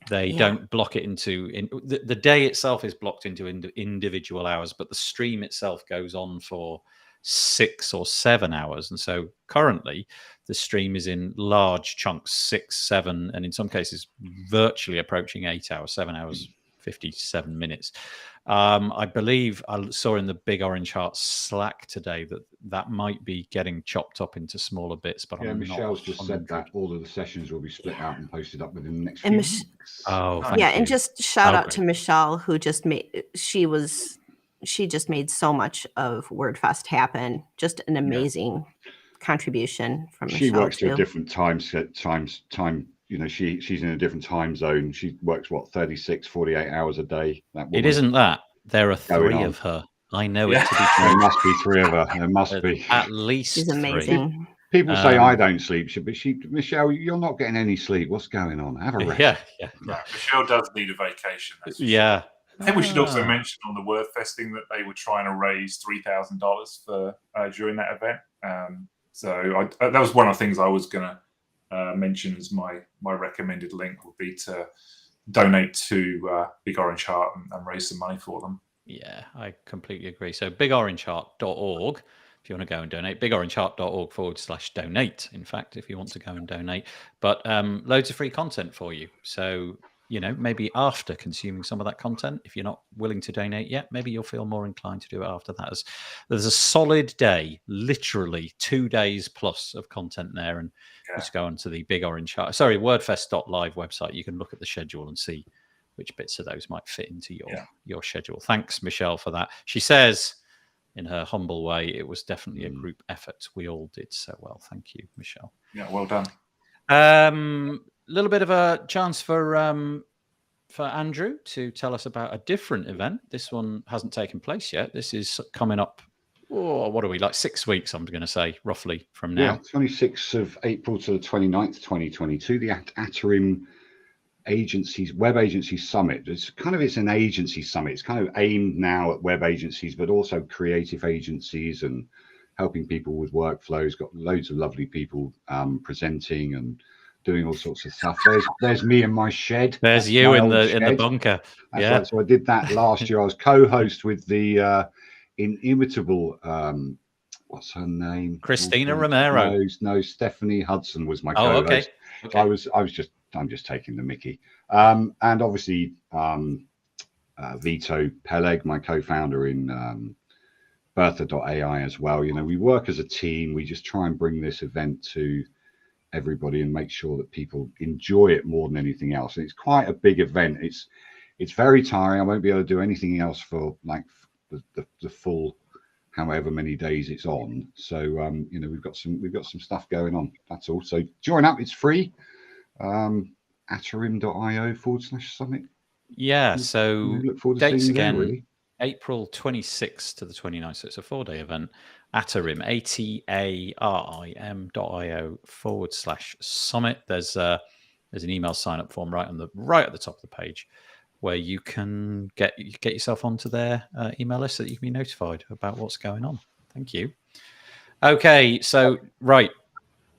[SPEAKER 1] They don't block it into the day itself is blocked into individual hours, but the stream itself goes on for 6 or 7 hours. And so currently the stream is in large chunks, 6, 7, and in some cases virtually approaching 8 hours, 7 hours, 57 minutes. I believe I saw in the Big Orange Heart Slack today that might be getting chopped up into smaller bits, but I'm
[SPEAKER 3] Michelle's
[SPEAKER 1] not
[SPEAKER 3] just said that all of the sessions will be split out and posted up within the next few
[SPEAKER 2] And
[SPEAKER 3] weeks.
[SPEAKER 1] Oh,
[SPEAKER 2] yeah,
[SPEAKER 1] thank you.
[SPEAKER 2] and just shout out to
[SPEAKER 1] great.
[SPEAKER 2] Michelle, who just made she just made so much of WordFest happen. Just an amazing contribution from
[SPEAKER 3] She
[SPEAKER 2] Michelle
[SPEAKER 3] works to
[SPEAKER 2] too.
[SPEAKER 3] a different time. You know, she's in a different time zone. She works 36, 48 hours a day. That
[SPEAKER 1] It isn't that. There are
[SPEAKER 3] Going
[SPEAKER 1] 3
[SPEAKER 3] on.
[SPEAKER 1] of her. I know it to be
[SPEAKER 3] There
[SPEAKER 1] true.
[SPEAKER 3] must be 3 of her. There must be.
[SPEAKER 1] At least
[SPEAKER 2] She's
[SPEAKER 1] 3.
[SPEAKER 2] amazing.
[SPEAKER 3] People say I don't sleep, but Michelle, you're not getting any sleep. What's going on? Have a rest.
[SPEAKER 1] Yeah.
[SPEAKER 4] No, Michelle does need a vacation. That's for sure.
[SPEAKER 1] Yeah.
[SPEAKER 4] I think we should also mention on the WordFest thing that they were trying to raise $3,000 for during that event. So that was one of the things I was going to mention as my recommended link would be to donate to Big Orange Heart and raise some money for them.
[SPEAKER 1] Yeah, I completely agree. So bigorangeheart.org if you want to go and donate, bigorangeheart.org/donate. In fact, if you want to go and donate, but loads of free content for you. So, you know, maybe after consuming some of that content, if you're not willing to donate yet, maybe you'll feel more inclined to do it after that. There's a solid day, literally 2 days plus of content there. And just go onto the WordFest.live website. You can look at the schedule and see which bits of those might fit into your schedule. Thanks, Michelle, for that. She says, in her humble way, it was definitely a group effort. We all did so well. Thank you, Michelle.
[SPEAKER 4] Yeah, well done.
[SPEAKER 1] Little bit of a chance for Andrew to tell us about a different event. This one hasn't taken place yet. This is coming up. What are we, like 6 weeks, I'm going to say, roughly from now.
[SPEAKER 3] Yeah, 26th of April to the 29th, 2022, the Atarim Web Agency Summit. It's an agency summit. It's kind of aimed now at web agencies, but also creative agencies and helping people with workflows. Got loads of lovely people presenting and doing all sorts of stuff. There's me in my shed.
[SPEAKER 1] There's you in the bunker.
[SPEAKER 3] That's right. So I did that last year. I was co-host with the inimitable what's her name?
[SPEAKER 1] Christina Romero.
[SPEAKER 3] No, Stephanie Hudson was my co-host.
[SPEAKER 1] Okay.
[SPEAKER 3] So I'm just taking the mickey. And obviously Vito Peleg, my co-founder in Bertha.ai as well. You know, we work as a team. We just try and bring this event to everybody and make sure that people enjoy it more than anything else. And it's quite a big event. It's very tiring. I won't be able to do anything else for like the full however many days it's on. So you know, we've got some stuff going on. That's all. So join up. It's free. Atarim.io/summit.
[SPEAKER 1] Yeah. So
[SPEAKER 3] look forward to
[SPEAKER 1] dates
[SPEAKER 3] seeing
[SPEAKER 1] again.
[SPEAKER 3] you there, really.
[SPEAKER 1] April 26th to the 29th. So it's a 4-day event. Atarim, atarim.io/summit. There's an email sign up form right at the top of the page where you can get yourself onto their email list so that you can be notified about what's going on. Thank you. Okay, so right,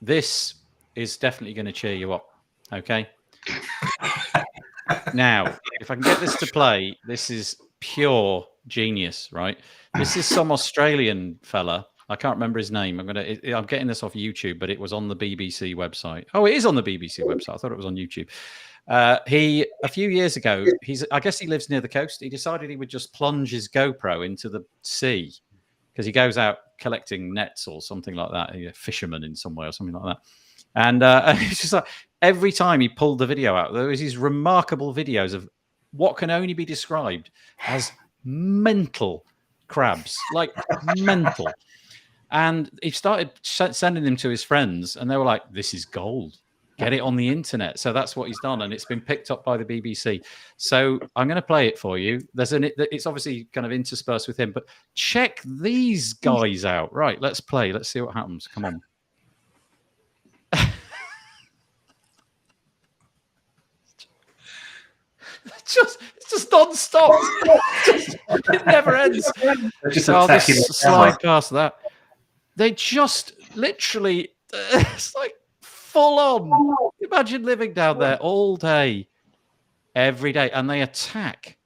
[SPEAKER 1] this is definitely going to cheer you up. Okay. Now, if I can get this to play, this is pure genius, right? This is some Australian fella. I can't remember his name. I'm getting this off YouTube, but it was on the BBC website. Oh, it is on the BBC website. I thought it was on YouTube. He, a few years ago, I guess he lives near the coast. He decided he would just plunge his GoPro into the sea because he goes out collecting nets or something like that. He's a fisherman in some way or something like that. And it's just like every time he pulled the video out, there was these remarkable videos of what can only be described as mental crabs, like mental. And he started sending them to his friends, and they were like, "This is gold. Get it on the internet." So that's what he's done, and it's been picked up by the BBC. So I'm going to play it for you. It's obviously kind of interspersed with him, but check these guys out. Right, let's play. Let's see what happens. Come on. it's just non-stop. It never ends.
[SPEAKER 4] Just
[SPEAKER 1] So I'll
[SPEAKER 4] attacking
[SPEAKER 1] just
[SPEAKER 4] the
[SPEAKER 1] slide past that. They just literally, it's like full on. Imagine living down there all day, every day, and they attack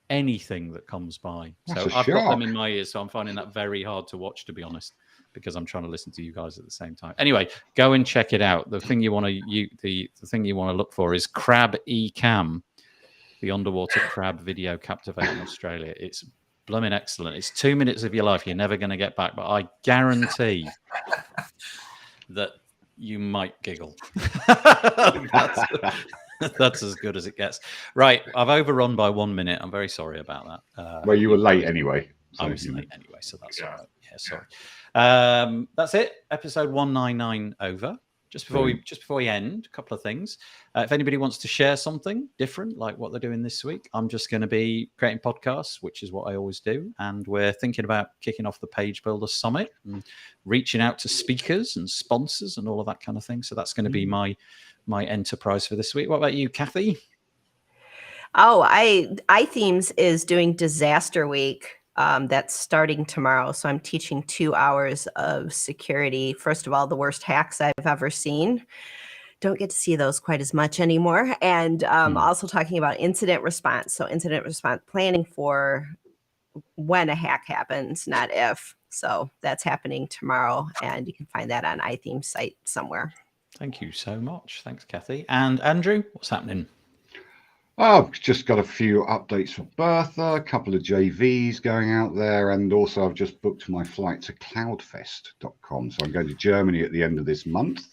[SPEAKER 1] anything that comes by.
[SPEAKER 3] That's
[SPEAKER 1] So
[SPEAKER 3] a
[SPEAKER 1] I've got them
[SPEAKER 3] shock.
[SPEAKER 1] in my ears, so I'm finding that very hard to watch, to be honest, because I'm trying to listen to you guys at the same time. Anyway, go and check it out. The thing you want to the thing you want to look for is Crab Cam, the underwater crab video captivating Australia. It's blooming excellent. It's 2 minutes of your life you're never going to get back, but I guarantee that you might giggle. That's as good as it gets. Right, I've overrun by 1 minute. I'm very sorry about that.
[SPEAKER 3] Well, you were late anyway. So,
[SPEAKER 1] I was late anyway, so that's all right. Yeah, sorry.
[SPEAKER 3] Yeah.
[SPEAKER 1] That's it. Episode 199 over. Just before we end, a couple of things. If anybody wants to share something different, like what they're doing this week, I'm just going to be creating podcasts, which is what I always do. And we're thinking about kicking off the Page Builder Summit and reaching out to speakers and sponsors and all of that kind of thing. So that's going to be my enterprise for this week. What about you, Kathy?
[SPEAKER 2] Oh, iThemes is doing Disaster Week. That's starting tomorrow. So I'm teaching 2 hours of security. First of all, the worst hacks I've ever seen. Don't get to see those quite as much anymore. And also talking about incident response. So incident response planning for when a hack happens, not if. So that's happening tomorrow. And you can find that on iThemes site somewhere.
[SPEAKER 1] Thank you so much. Thanks, Kathy. And Andrew, what's happening?
[SPEAKER 3] I've just got a few updates for Bertha, a couple of JVs going out there, and also I've just booked my flight to cloudfest.com. So I'm going to Germany at the end of this month.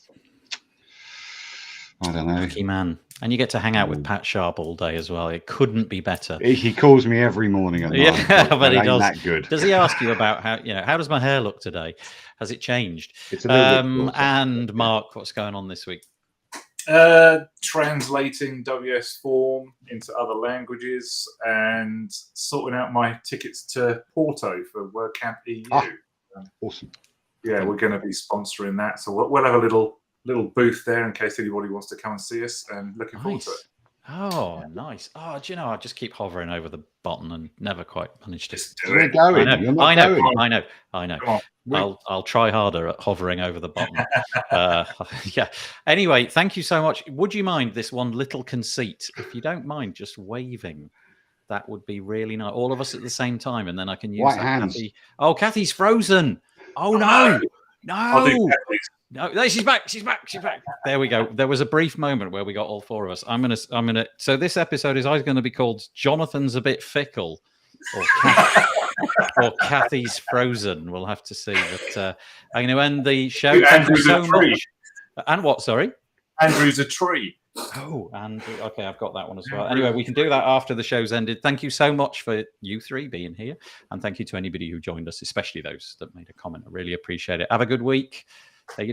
[SPEAKER 3] I don't know.
[SPEAKER 1] Lucky man. And you get to hang out with Pat Sharp all day as well. It couldn't be better.
[SPEAKER 3] He calls me every morning and night.
[SPEAKER 1] Yeah, but he does.
[SPEAKER 3] That good.
[SPEAKER 1] Does he ask you about how does my hair look today? Has it changed?
[SPEAKER 3] It's a little bit
[SPEAKER 1] and Mark, what's going on this week?
[SPEAKER 4] Translating WS Form into other languages and sorting out my tickets to Porto for WordCamp EU.
[SPEAKER 3] Awesome.
[SPEAKER 4] Yeah, we're going to be sponsoring that, so we'll have a little booth there in case anybody wants to come and see us, and looking forward to it.
[SPEAKER 1] Oh, nice. Oh, do you know, I just keep hovering over the button and never quite manage to
[SPEAKER 4] do it.
[SPEAKER 1] I know. I'll try harder at hovering over the button. Yeah. Anyway, thank you so much. Would you mind this one little conceit? If you don't mind just waving, that would be really nice. All of us at the same time, and then I can use
[SPEAKER 3] White
[SPEAKER 1] that.
[SPEAKER 3] hands.
[SPEAKER 1] Kathy. Oh, Kathy's frozen. Oh no. No, she's back. There we go. There was a brief moment where we got all four of us. I'm gonna. So this episode is either going to be called "Jonathan's a bit fickle" or Kathy's frozen. We'll have to see. But I'm going to end the show. Thank you so much. And what? Sorry.
[SPEAKER 4] Andrew's a tree.
[SPEAKER 1] Oh, and okay, I've got that one as well. Anyway, we can do that after the show's ended. Thank you so much for you three being here, and thank you to anybody who joined us, especially those that made a comment. I really appreciate it. Have a good week. Take it easy.